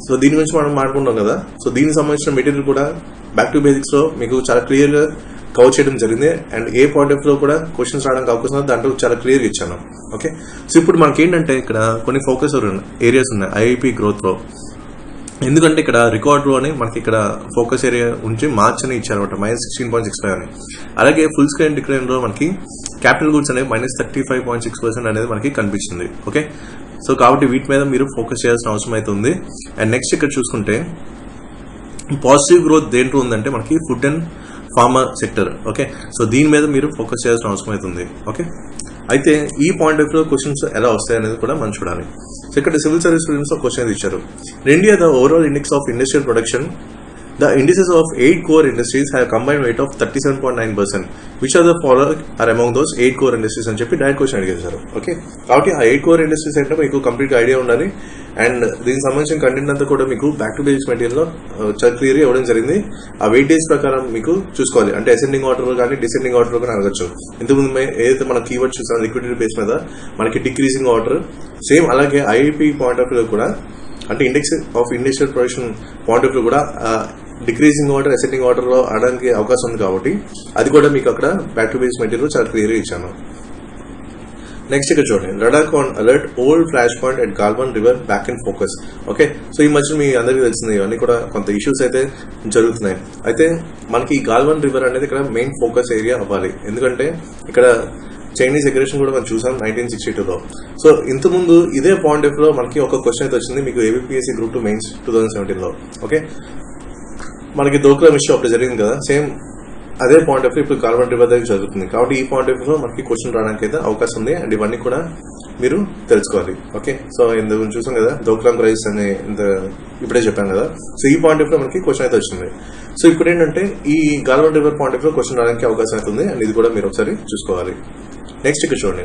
సో దీని గురించి మనం మాట్లాడుకుంటాం కదా. సో దీనికి సంబంధించిన మెటీరియల్ కూడా బ్యాక్ టు బేసిక్స్ లో మీకు చాలా క్లియర్ గా కవర్ చేయడం జరిగింది. అండ్ ఏ పాయింట్ ఆఫ్ లో కూడా క్వశ్చన్స్ రావడానికి అవకాశం ఉంది, దాంట్లో చాలా క్లియర్ ఇచ్చాను. ఓకే, సో ఇప్పుడు మనకి ఏంటంటే ఇక్కడ కొన్ని ఫోకస్ ఏరియాస్ ఉన్నాయి ఐఐపీ గ్రోత్ లో. ఎందుకంటే ఇక్కడ రికార్డ్ లో అని మనకి ఇక్కడ ఫోకస్ ఏరియా ఉంచి మార్చ్ అని ఇచ్చారనమాట, -16.65 అని. అలాగే ఫుల్ స్క్రీన్ డిక్లైన్ లో మనకి క్యాపిటల్ గుడ్స్ అనేవి -35.6% అనేది మనకి కనిపించింది. ఓకే, సో కాబట్టి వీటి మీద మీరు ఫోకస్ చేయాల్సిన అవసరం అయితే ఉంది. అండ్ నెక్స్ట్ ఇక్కడ చూసుకుంటే పాజిటివ్ గ్రోత్ దేంట్లో ఉందంటే మనకి food and farmer sector. Okay, so దీని మీద మీరు ఫోకస్ చేయాల్సిన అవసరం అవుతుంది. ఓకే, అయితే ఈ పాయింట్ ఆఫ్ వ్యూ క్వశ్చన్స్ ఎలా వస్తాయి అనేది కూడా మనం చూడాలి. సో ఇక్కడ సివిల్ సర్వీస్ ఫిల్మ్స్ లో క్వశ్చన్ ఇచ్చారు, India the overall index of industrial production The indices of 8 core industries have combined weight of 37.9%. Which are the following are among those 8 core industries అని చెప్పి డైరెక్ట్ క్వశ్చన్ అడిగేశారు. ఓకే, కాబట్టి ఆ 8 core industries అంటే మీకు కంప్లీట్ ఐడియా ఉండాలి. అండ్ దీనికి సంబంధించిన కంటెంట్ అంతా కూడా మీకు బ్యాక్ టు బేసిక్స్ మెటీరియల్లో చాలా క్లియర్గా ఇవ్వడం జరిగింది. ఆ వెయిటేజ్ ప్రకారం మీకు చూసుకోవాలి, అంటే అసెండింగ్ ఆర్డర్ కానీ డిసెండింగ్ ఆర్డర్ కానీ అడగచ్చు. ఇంతకుముందు ఏదైతే మన కీవర్డ్ చూసాం లిక్విడిటీ బేస్ మీద మనకి డిక్రీజింగ్ ఆర్డర్, సేమ్ అలాగే ఐఐపి పాయింట్ ఆఫ్ వ్యూ కూడా, అంటే index of industrial production point of view కూడా డిక్రీజింగ్ ఆర్డర్ అసెండింగ్ ఆర్డర్ లో ఆడడానికి అవకాశం ఉంది. కాబట్టి అది కూడా మీకు అక్కడ బ్యాక్ టు బేస్ మెటీరియల్ చాలా క్లియర్గా ఇచ్చాను. నెక్స్ట్ ఇక్కడ చూడండి, Ladakh on alert, old flash point at Galwan river back in focus. Okay, so ఈ మధ్య మీ అందరికీ తెలిసింది ఇవన్నీ కూడా కొంత ఇష్యూస్ అయితే జరుగుతున్నాయి. అయితే మనకి ఈ గాల్వన్ రివర్ అనేది ఇక్కడ మెయిన్ ఫోకస్ ఏరియా అవ్వాలి. ఎందుకంటే ఇక్కడ చైనీస్ అగ్రెషన్ కూడా మనం చూసాం 1962లో. సో ఇంతకుముందు ఇదే పాయింట్ ఆఫ్ లో మనకి ఒక క్వశ్చన్ అయితే వచ్చింది మీకు ఏబిపిఎస్సి గ్రూప్ 2 మెయిన్స్ 2017లో. ఓకే, మనకి దోక్లా ఇష్యూ అప్పుడు జరిగింది కదా, సేమ్ అదే పాయింట్ ఆఫ్ వ్యూ ఇప్పుడు గాల్వన్ రివర్ దగ్గర జరుగుతుంది. కాబట్టి ఈ పాయింట్ ఆఫ్ వ్యూ మనకి క్వశ్చన్ రావడానికి అయితే అవకాశం ఉంది. అండ్ ఇవన్నీ కూడా మీరు తెలుసుకోవాలి. ఓకే, సో ఇందుకు చూసాం కదా దోక్లాం క్రైసిస్ అని ఇప్పుడే చెప్పాను కదా. సో ఈ పాయింట్ ఆఫ్ వ్యూ మనకి క్వశ్చన్ అయితే వచ్చింది. సో ఇప్పుడు ఏంటంటే ఈ Galwan river point of view question రావడానికి అవకాశం అవుతుంది. అండ్ ఇది కూడా మీరు ఒకసారి చూసుకోవాలి. నెక్స్ట్ ఇక్కడ చూడండి,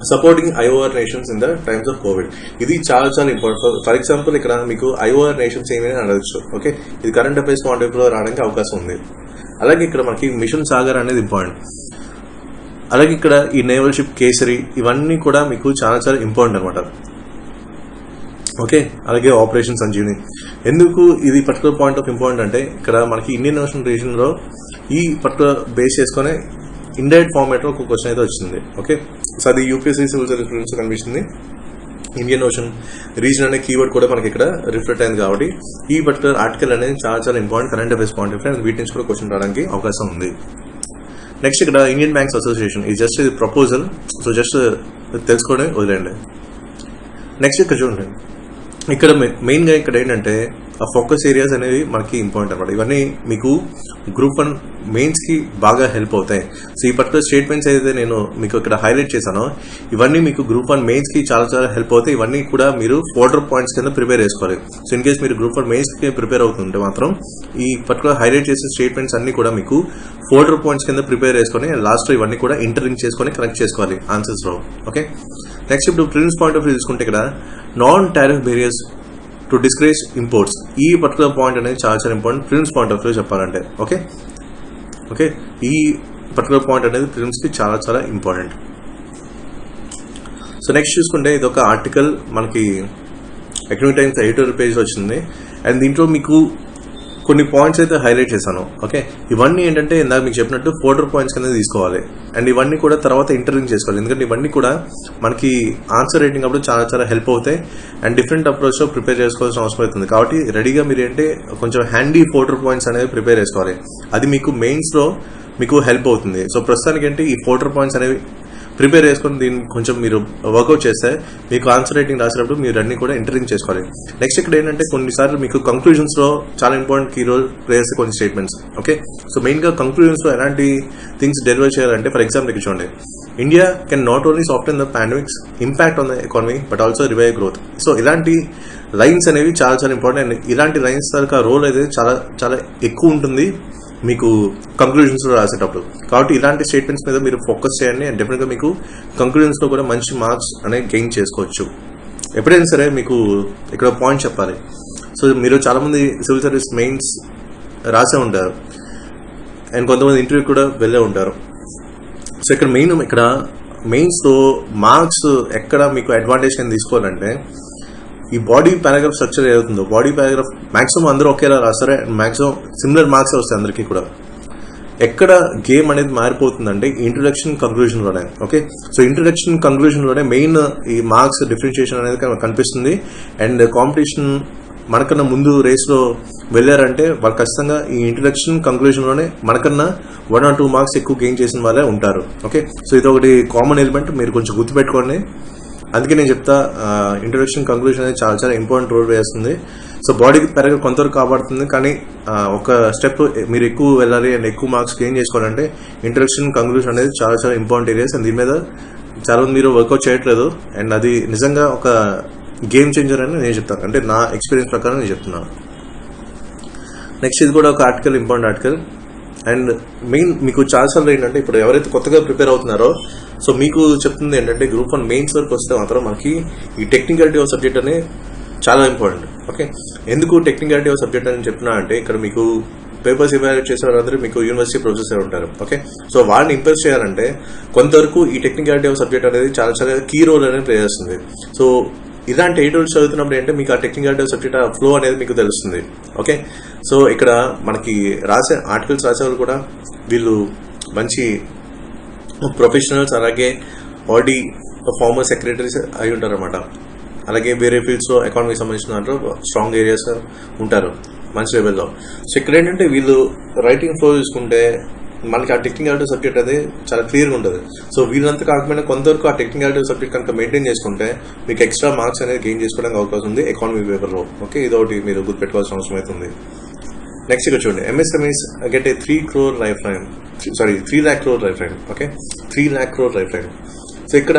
supporting IOR nations in the times of Covid. ఇది చాలా చాలా ఇంపార్టెంట్. ఫర్ ఎగ్జాంపుల్ ఇక్కడ మీకు ఐఓఆర్ నేషన్స్ ఏమైనా అడగచ్చు. ఓకే, ఇది current affairs point of view రావడానికి అవకాశం ఉంది. అలాగే ఇక్కడ మనకి మిషన్ సాగర్ అనేది ఇంపార్టెంట్. అలాగే ఇక్కడ ఈ నేవల్ షిప్ కేసరి, ఇవన్నీ కూడా మీకు చాలా చాలా ఇంపార్టెంట్ అనమాట. ఓకే, అలాగే ఆపరేషన్ సంజీవిని. ఎందుకు ఇది పర్టికులర్ పాయింట్ ఆఫ్ ఇంపార్టెంట్ అంటే ఇక్కడ మనకి ఇండియన్ ఓషన్ రీజన్ లో ఈ పర్టికులర్ బేస్ చేసుకుని ఇండైరెక్ట్ ఫార్మాట్ లో ఒక క్వశ్చన్ అయితే వచ్చింది. ఓకే, సో అది యూపీఎస్సీ సివిల్ సర్వీస్ కనిపిస్తుంది. ఇండియన్ ఓషన్ రీజన్ అనే కీవర్డ్ కూడా మనకి ఇక్కడ రిఫ్లెక్ట్ అయింది. కాబట్టి ఈ పర్టికులర్ ఆర్టికల్ అనేది చాలా చాలా important current affairs point of view. వీటి నుంచి కూడా క్వశ్చన్ రావడానికి అవకాశం ఉంది. నెక్స్ట్ ఇక్కడ ఇండియన్ బ్యాంక్స్ అసోసియేషన్ ఇది జస్ట్ ఇది ప్రపోజల్, సో జస్ట్ తెలుసుకోవడం వదిలేండి. నెక్స్ట్ ఇక్కడ చూడండి, ఇక్కడ మెయిన్గా ఇక్కడ ఏంటంటే ఆ ఫోకస్ ఏరియాస్ అనేవి మనకి ఇంపార్టెంట్ అనమాట. ఇవన్నీ మీకు గ్రూప్ 1 మెయిన్స్ కి బాగా హెల్ప్ అవుతాయి. సో ఈ పర్టికులర్ స్టేట్మెంట్స్ అయితే నేను మీకు ఇక్కడ హైలైట్ చేశానో ఇవన్నీ మీకు గ్రూప్ 1 మెయిన్స్ కి చాలా చాలా హెల్ప్ అవుతాయి. ఇవన్నీ కూడా మీరు ఫోల్డర్ పాయింట్స్ కింద ప్రిపేర్ చేసుకోవాలి. సో ఇన్ కేస్ మీరు గ్రూప్ 1 మెయిన్స్ కి ప్రిపేర్ అవుతుంటే మాత్రం ఈ పర్టికులర్ హైలైట్ చేసే స్టేట్మెంట్స్ అన్ని కూడా మీకు ఫోల్డర్ పాయింట్స్ కింద ప్రిపేర్ చేసుకుని లాస్ట్ లో ఇవన్నీ కూడా ఇంటర్లింక్ చేసుకుని కనెక్ట్ చేసుకోవాలి ఆన్సర్స్ లో. ఓకే, నెక్స్ట్ ఇప్పుడు ప్రిన్స్ పాయింట్ ఆఫ్ వ్యూ చూసుకుంటే ఇక్కడ non tariff barriers to discourage imports, ఈ పర్టికులర్ పాయింట్ అనేది చాలా చాలా important prince point of view చెప్పాలంటే. ఓకే ఓకే ఈ పర్టికులర్ పాయింట్ అనేది ప్రిన్స్ కి చాలా చాలా ఇంపార్టెంట్. సో నెక్స్ట్ చూసుకుంటే ఇది ఒక ఆర్టికల్ మనకి ఎకనామిక్ టైమ్స్ ఎడిటోరియల్ పేజ్ వచ్చింది. అండ్ దీంట్లో మీకు కొన్ని పాయింట్స్ అయితే హైలైట్ చేశాను. ఓకే, ఇవన్నీ ఏంటంటే ఇందాక మీకు చెప్పినట్టు ఫోల్డర్ పాయింట్స్ కింద తీసుకోవాలి. అండ్ ఇవన్నీ కూడా తర్వాత ఇంటర్లింక్ చేసుకోవాలి. ఎందుకంటే ఇవన్నీ కూడా మనకి ఆన్సర్ రైటింగ్ అప్పుడు చాలా చాలా హెల్ప్ అవుతాయి. అండ్ డిఫరెంట్ అప్రోచ్ లో ప్రిపేర్ చేసుకోవాల్సిన అవసరం అవుతుంది. కాబట్టి రెడీగా మీరు ఏంటంటే కొంచెం హ్యాండీ ఫోల్డర్ పాయింట్స్ అనేవి ప్రిపేర్ చేసుకోవాలి. అది మీకు మెయిన్స్ లో మీకు హెల్ప్ అవుతుంది. సో ప్రస్తుతానికి ఏంటి ఈ ఫోల్డర్ పాయింట్స్ అనేవి ప్రిపేర్ చేసుకుని దీన్ని కొంచెం మీరు వర్కౌట్ చేస్తే మీకు ఆన్సర్ రైటింగ్ రాసేటప్పుడు మీరు అన్ని కూడా ఇంటర్లింక్ చేసుకోవాలి. నెక్స్ట్ ఇక్కడ ఏంటంటే కొన్నిసార్లు మీకు కంక్లూజన్స్ లో చాలా ఇంపార్టెంట్ కీ రోల్ ప్లే చేసే కొన్ని స్టేట్మెంట్స్. ఓకే, సో మెయిన్ గా కంక్లూజన్స్ లో ఎలాంటి థింగ్స్ డెలివర్ చేయాలంటే ఫర్ ఎగ్జాంపుల్ ఇక్కడ చూడండి, India can not only soften the pandemics impact on the economy but also revive growth. So ఇలాంటి లైన్స్ అనేవి చాలా చాలా ఇంపార్టెంట్. అండ్ ఇలాంటి లైన్స్ తాలూకా రోల్ అయితే చాలా చాలా ఎక్కువ ఉంటుంది మీకు కంక్లూజన్స్ లో రాసేటప్పుడు. కాబట్టి ఇలాంటి స్టేట్మెంట్స్ మీద మీరు ఫోకస్ చేయండి. అండ్ డెఫినెట్ గా మీకు కంక్లూజన్స్ లో కూడా మంచి మార్క్స్ అనేది గెయిన్ చేసుకోవచ్చు. ఎప్పుడైనా సరే మీకు ఇక్కడ పాయింట్ చెప్పాలి. సో మీరు చాలా మంది సివిల్ సర్వీస్ మెయిన్స్ రాసే ఉంటారు అండ్ కొంతమంది ఇంటర్వ్యూ కూడా వెళ్ళే ఉంటారు. సో ఇక్కడ మెయిన్స్ లో మార్క్స్ ఎక్కడ మీకు అడ్వాంటేజ్ కింద తీసుకోవాలంటే ఈ బాడీ పారాగ్రాఫ్ స్ట్రక్చర్ ఏదవుతుందో బాడీ పారాగ్రాఫ్ మాక్సిమం అందరూ ఒకేలా రాస్తారే, మాక్సిమం సిమిలర్ మార్క్స్ వస్తాయి అందరికీ కూడా. ఎక్కడ గేమ్ అనేది మారిపోతుందంటే ఇంట్రొడక్షన్ కంక్లూజన్ లోనే. ఓకే, సో ఇంట్రొడక్షన్ కంక్లూజన్ లోనే మెయిన్ ఈ మార్క్స్ డిఫరెన్షియేషన్ అనేది కనిపిస్తుంది. అండ్ కాంపిటీషన్ మనకన్నా ముందు రేస్ లో వెళ్ళారంటే వాళ్ళు ఖచ్చితంగా ఈ ఇంట్రొడక్షన్ కంక్లూజన్ లోనే మనకన్నా 1 or 2 మార్క్స్ ఎక్కువ గెయిన్ చేసిన వాళ్ళే ఉంటారు. ఓకే, సో ఇది ఒకటి కామన్ ఎలిమెంట్, మీరు కొంచెం గుర్తుపెట్టుకోండి. అందుకే నేను చెప్తా ఇంట్రొడక్షన్ కంక్లూజన్ అనేది చాలా చాలా ఇంపార్టెంట్ రోల్ వేస్తుంది. సో బాడీ పెరగ కొంతవరకు కాపాడుతుంది, కానీ ఒక స్టెప్ మీరు ఎక్కువ వెళ్ళాలి అండ్ ఎక్కువ మార్క్స్ గెయిన్ చేసుకోవాలంటే ఇంట్రొడక్షన్ కంక్లూజన్ అనేది చాలా చాలా ఇంపార్టెంట్ ఏరియాస్. అండ్ దీని మీద చాలా మంది మీరు వర్కౌట్ చేయట్లేదు. అండ్ అది నిజంగా ఒక గేమ్ చేంజర్ అని నేను చెప్తాను, అంటే నా ఎక్స్పీరియన్స్ ప్రకారం నేను చెప్తున్నాను. నెక్స్ట్ ఇది కూడా ఒక article, important article. And main మీకు చాలాసార్లు ఏంటంటే ఇప్పుడు ఎవరైతే కొత్తగా ప్రిపేర్ అవుతున్నారో సో మీకు చెప్తుంది ఏంటంటే గ్రూప్ 1 మెయిన్స్ వరకు వస్తే మాత్రం మనకి ఈ టెక్నికాలిటీ ఆఫ్ సబ్జెక్ట్ అనేది చాలా ఇంపార్టెంట్. ఓకే, ఎందుకు టెక్నికాలిటీ ఆఫ్ సబ్జెక్ట్ అని చెప్తున్నా అంటే ఇక్కడ మీకు పేపర్స్ ఇవాల్యుయేట్ చేసే వాళ్ళందరూ మీకు యూనివర్సిటీ ప్రొఫెసర్ ఉంటారు. ఓకే, సో వాళ్ళని ఇంప్రెస్ చేయాలంటే కొంతవరకు ఈ టెక్నికాలిటీ ఆఫ్ సబ్జెక్ట్ అనేది చాలా చాలా కీ రోల్ అనేది ప్లే చేస్తుంది. సో ఇలాంటి 8 రోజులు చదువుతున్నప్పుడు ఏంటంటే మీకు ఆ టెక్నికాలిటీ ఆఫ్ సబ్జెక్ట్ ఆ ఫ్లో అనేది మీకు తెలుస్తుంది. ఓకే, సో ఇక్కడ మనకి రాసే ఆర్టికల్స్ రాసేవాళ్ళు కూడా వీళ్ళు మంచి ప్రొఫెషనల్స్, అలాగే ఆల్రెడీ ఫార్మర్ సెక్రటరీస్ అయి ఉంటారు అనమాట. అలాగే వేరే ఫీల్డ్స్లో ఎకానమీకి సంబంధించిన దాంట్లో స్ట్రాంగ్ ఏరియాస్ ఉంటారు మంచి లెవెల్లో. సో ఇక్కడ ఏంటంటే వీళ్ళు రైటింగ్ ఫ్లో చూసుకుంటే మనకి ఆ టెక్నికాలిటీ సబ్జెక్ట్ అనేది చాలా క్లియర్గా ఉంటుంది. సో వీళ్ళంతా కాకపోయినా కొంతవరకు ఆ టెక్నికాలిటీ సబ్జెక్ట్ కనుక మెయింటైన్ చేసుకుంటే మీకు ఎక్స్ట్రా మార్క్స్ అనేది గెయిన్ చేసుకోవడానికి అవకాశం ఉంది ఎకానమీ పేపర్లో. ఓకే, ఇదొకటి మీరు గుర్తుపెట్టుకోవాల్సిన అవసరం అవుతుంది. నెక్స్ట్ ఇక్కడ చూడండి, MSMEs get a 3 lakh crore lifeline. Okay, 3 lakh crore lifeline. So ఇక్కడ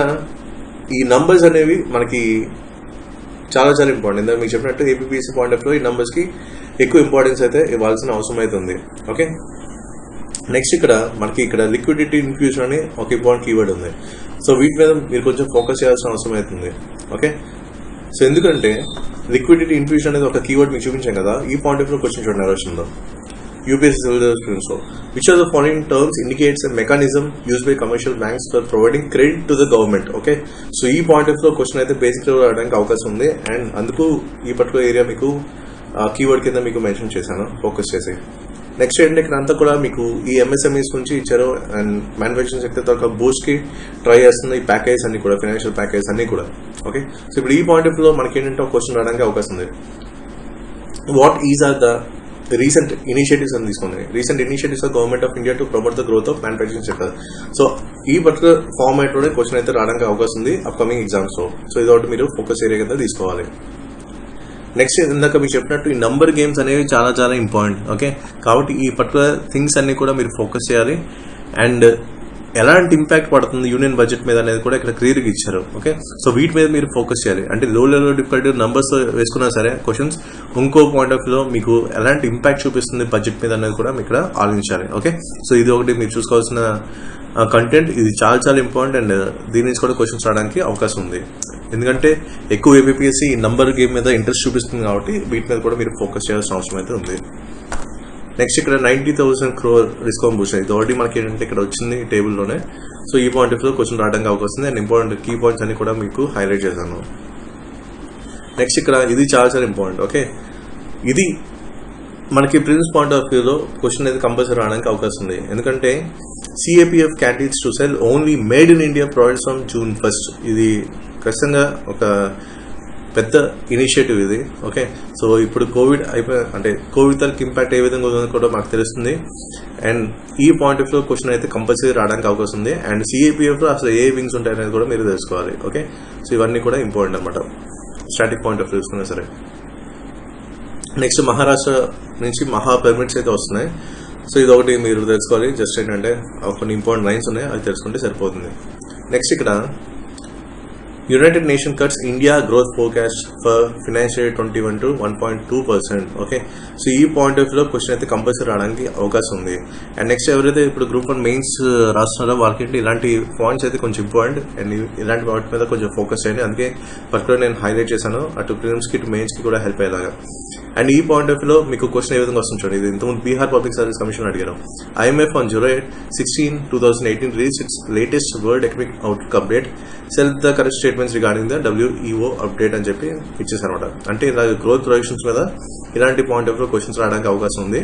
ఈ నంబర్స్ అనేవి మనకి చాలా చాలా ఇంపార్టెంట్. ఇందాక మీకు చెప్పినట్టు ఏపీపీఎస్సీ పాయింట్ ఆఫ్ వ్యూ ఈ నంబర్స్కి ఎక్కువ ఇంపార్టెన్స్ అయితే ఇవ్వాల్సిన అవసరం అవుతుంది. ఓకే, నెక్స్ట్ ఇక్కడ మనకి ఇక్కడ లిక్విడిటీ ఇన్ఫ్యూజన్ అని ఒక ఇంపార్టెంట్ కీవర్డ్ ఉంది. సో వీటి మీద మీరు కొంచెం ఫోకస్ చేయాల్సిన అవసరం అవుతుంది. ఓకే, సో ఎందుకంటే లిక్విడిటీ ఇన్ఫ్యూజన్ అనేది ఒక కీవర్డ్ మీకు చూపించాం కదా, ఈ పాయింట్ ఆఫ్ వ్యూ క్వశ్చన్ చూడండి క్వశ్చన్లో UPSC students. Which are the following terms indicates a mechanism use by commercial banks for providing credit to the government. Okay, so ఈ పాయింట్ ఆఫ్ వ్యూ క్వశ్చన్ అయితే బేసిక్గా రావడానికి అవకాశం ఉంది. అండ్ అందుకు ఈ పర్టికులర్ ఏరియా మీకు కీవర్డ్ కింద మీకు మెన్షన్ చేశాను ఫోకస్ చేసి. నెక్స్ట్ ఏంటంటే ఇక్కడ అంతా కూడా మీకు ఈ MSMEs నుంచి ఇచ్చారు అండ్ మ్యానుఫ్యాక్చరింగ్ సెక్టర్ ఒక బూస్ట్కి ట్రై చేస్తుంది ఈ ప్యాకేజ్ అన్ని కూడా, ఫైనాన్షియల్ ప్యాకేజ్ అన్ని కూడా. ఓకే, సో ఇప్పుడు ఈ పాయింట్ ఆఫ్ వ్యూలో మనకి ఏంటంటే ఒక క్వశ్చన్ రావడానికి అవకాశం ఉంది. What is are the recent initiatives అని తీసుకుంది. Recent initiatives of government of India to promote the growth of manufacturing sector. So ఈ పర్టికులర్ ఫార్మాట్ లోనే క్వశ్చన్ అయితే రావడానికి అవకాశం ఉంది అప్కమింగ్ ఎగ్జామ్స్ లో. సో ఇదొకటి మీరు ఫోకస్ ఏరియా కింద తీసుకోవాలి. నెక్స్ట్ ఇందాక మీకు చెప్పినట్టు ఈ నంబర్ గేమ్స్ అనేవి చాలా చాలా ఇంపార్టెంట్. ఓకే, కాబట్టి ఈ పర్టికులర్ థింగ్స్ అన్ని కూడా మీరు ఫోకస్ చేయాలి. అండ్ ఎలాంటి ఇంపాక్ట్ పడుతుంది యూనియన్ బడ్జెట్ మీద అనేది కూడా ఇక్కడ క్లియర్గా ఇచ్చారు. ఓకే, సో వీటి మీద మీరు ఫోకస్ చేయాలి. అంటే లో డిఫికల్టీ నంబర్స్ వేసుకున్నా సరే క్వశ్చన్స్ ఇంకో పాయింట్ ఆఫ్ వ్యూలో మీకు ఎలాంటి ఇంపాక్ట్ చూపిస్తుంది బడ్జెట్ మీద అనేది కూడా మీకు ఇక్కడ ఆలోచించాలి. ఓకే, సో ఇది ఒకటి మీరు చూసుకోవాల్సిన కంటెంట్, ఇది చాలా చాలా ఇంపార్టెంట్. అండ్ దీని నుంచి కూడా క్వశ్చన్స్ రావడానికి అవకాశం ఉంది. ఎందుకంటే ఎక్కువ ఏపీఎస్సీ ఈ నంబర్ గేమ్ మీద ఇంట్రెస్ట్ చూపిస్తుంది కాబట్టి వీటి మీద కూడా మీరు ఫోకస్ చేయాల్సిన అవసరం అయితే ఉంది. నెక్స్ట్ ఇక్కడ 90,000 crore డిస్కౌంట్ బూస్టర్, ఇది ఆల్రెడీ మనకి ఏంటంటే ఇక్కడ వచ్చింది టేబుల్లోనే. సో ఈ పాయింట్ ఆఫ్ వ్యూ క్వశ్చన్ రావడానికి అవకాశం ఉంది. అండ్ ఇంపార్టెంట్ కీ పాయింట్స్ అన్ని కూడా మీకు హైలైట్ చేశాను. నెక్స్ట్ ఇక్కడ ఇది చాలా చాలా ఇంపార్టెంట్. ఓకే, ఇది మనకి ప్రిన్స్ పాయింట్ ఆఫ్ వ్యూలో క్వశ్చన్ అయితే కంపల్సరీ రావడానికి అవకాశం ఉంది. ఎందుకంటే CAPF candidates to sell only made in India products on June 1st. ఇది ఖచ్చితంగా ఒక పెద్ద ఇనిషియేటివ్ ఇది. ఓకే, సో ఇప్పుడు కోవిడ్ అంటే కోవిడ్ తరకు ఇంపాక్ట్ ఏ విధంగా ఉందో కూడా మాకు తెలుస్తుంది. అండ్ ఈ పాయింట్ ఆఫ్ వ్యూ క్వశ్చన్ అయితే కంపల్సరీ రావడానికి అవకాశం ఉంది. అండ్ CAPF లో అసలు ఏ వింగ్స్ ఉంటాయనేది కూడా మీరు తెలుసుకోవాలి. ఓకే, సో ఇవన్నీ కూడా ఇంపార్టెంట్ అనమాట స్టాటిక్ పాయింట్ ఆఫ్ వ్యూ చూసుకున్నా సరే. నెక్స్ట్ మహారాష్ట్ర నుంచి మహా పెర్మిట్స్ అయితే వస్తున్నాయి. సో ఇది ఒకటి మీరు తెలుసుకోవాలి. జస్ట్ ఏంటంటే కొన్ని ఇంపార్టెంట్ లైన్స్ ఉన్నాయి, అవి తెలుసుకుంటే సరిపోతుంది. నెక్స్ట్ ఇక్కడ United nation cuts India growth forecast for financial year 21 to 1.2%. Okay, so ఈ పాయింట్ ఆఫ్ వ్యూలో క్వశ్చన్ అయితే కంపల్సరీ రావడానికి అవకాశం ఉంది. అండ్ నెక్స్ట్ ఎవరైతే ఇప్పుడు గ్రూప్ 1 మెయిన్స్ రాస్తున్నారో వాళ్ళకి ఇలాంటి పాయింట్స్ అయితే కొంచెం ఇంపార్టెంట్. అండ్ ఇలాంటి వాటి మీద కొంచెం ఫోకస్ చేయండి. అందుకే పర్టికులర్ నేను హైలైట్ చేశాను అటు ప్రిలిమ్స్కి ఇటు మెయిన్స్కి కూడా హెల్ప్ అయ్యేలాగా. అండ్ ఈ పాయింట్ ఆఫ్ వ్యూలో మీకు క్వశ్చన్ ఏ విధంగా వస్తుంది చూడండి. ఇది ఇంతకుముందు బీహార్ పబ్లిక్ సర్వీస్ కమిషన్ అడిగారు. IMF on July 16, 2018 released its latest World Economic Outlook update. Self the correct statements regarding the WEO update అని చెప్పి ఇచ్చేసారనమాట. అంటే ఇలా గ్రోత్ ప్రొజెక్షన్స్ మీద ఇలాంటి పాయింట్ ఆఫ్ వ్యూ క్వశ్చన్స్ రావడానికి అవకాశం ఉంది.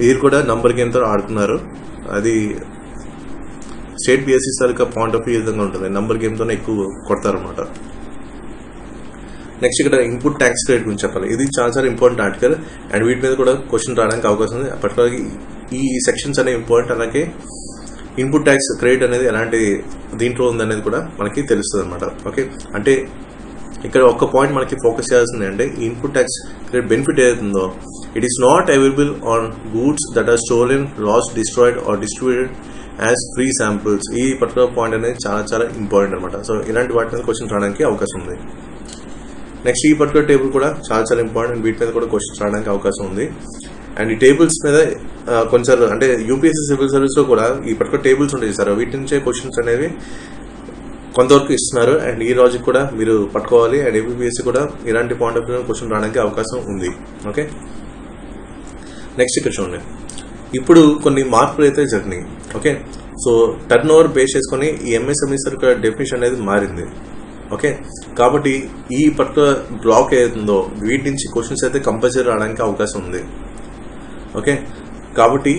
వీరు కూడా నంబర్ గేమ్తో ఆడుతున్నారు. అది state PSC taluka point of view ఈ విధంగా ఉంటుంది. నంబర్ గేమ్తోనే ఎక్కువ కొడతారనమాట. నెక్స్ట్ ఇక్కడ ఇన్పుట్ ట్యాక్స్ క్రెడిట్ గురించి చెప్పాలి. ఇది చాలా చాలా ఇంపార్టెంట్ ఆర్టికల్. అండ్ వీటి మీద కూడా క్వశ్చన్ రావడానికి అవకాశం ఉంది. పర్టికులర్గా ఈ సెక్షన్స్ అనేవి ఇంపార్టెంట్. అలాగే ఇన్పుట్ ట్యాక్స్ క్రెడిట్ అనేది ఎలాంటి దీంట్లో ఉందనేది కూడా మనకి తెలుస్తుంది అనమాట. ఓకే, అంటే ఇక్కడ ఒక్క పాయింట్ మనకి ఫోకస్ చేయాల్సింది అంటే ఇన్పుట్ ట్యాక్స్ క్రెడిట్ బెనిఫిట్ ఏదైతుందో it is not available on goods that are stolen, lost, destroyed or distributed as free samples. ఈ పర్టికులర్ పాయింట్ అనేది చాలా చాలా ఇంపార్టెంట్ అనమాట. సో ఇలాంటి వాటి మీద క్వశ్చన్ రావడానికి అవకాశం ఉంది. నెక్స్ట్ ఈ పర్టికులర్ టేబుల్ కూడా చాలా చాలా ఇంపార్టెంట్. వీటి మీద కూడా క్వశ్చన్స్ రావడానికి అవకాశం ఉంది. అండ్ ఈ టేబుల్స్ మీద కొంచెం అంటే యూపీఎస్సీ సివిల్ సర్వీస్లో కూడా ఈ పర్టికులర్ టేబుల్స్ ఉంటాయి సార్, వీటి నుంచే క్వశ్చన్స్ అనేవి కొంతవరకు ఇస్తున్నారు. అండ్ ఈ లాజిక్ కూడా మీరు పట్టుకోవాలి. అండ్ ఏపీఎస్సీ కూడా ఇలాంటి పాయింట్ ఆఫ్ వ్యూ క్వశ్చన్ రావడానికి అవకాశం ఉంది. ఓకే, నెక్స్ట్ ఇక్కడ చూడండి. ఇప్పుడు కొన్ని మార్పులు అయితే జరిగినాయి. Okay, so turn over base చేసుకొని ఈ ఎంఎస్ఎంఈస్ యొక్క డెఫినేషన్ అనేది మారింది. ఓకే, కాబట్టి ఈ పర్టికులర్ బ్లాక్ ఏదో వీటి నుంచి క్వశ్చన్స్ అయితే కంపల్సరీ రావడానికి అవకాశం ఉంది. ఓకే, కాబట్టి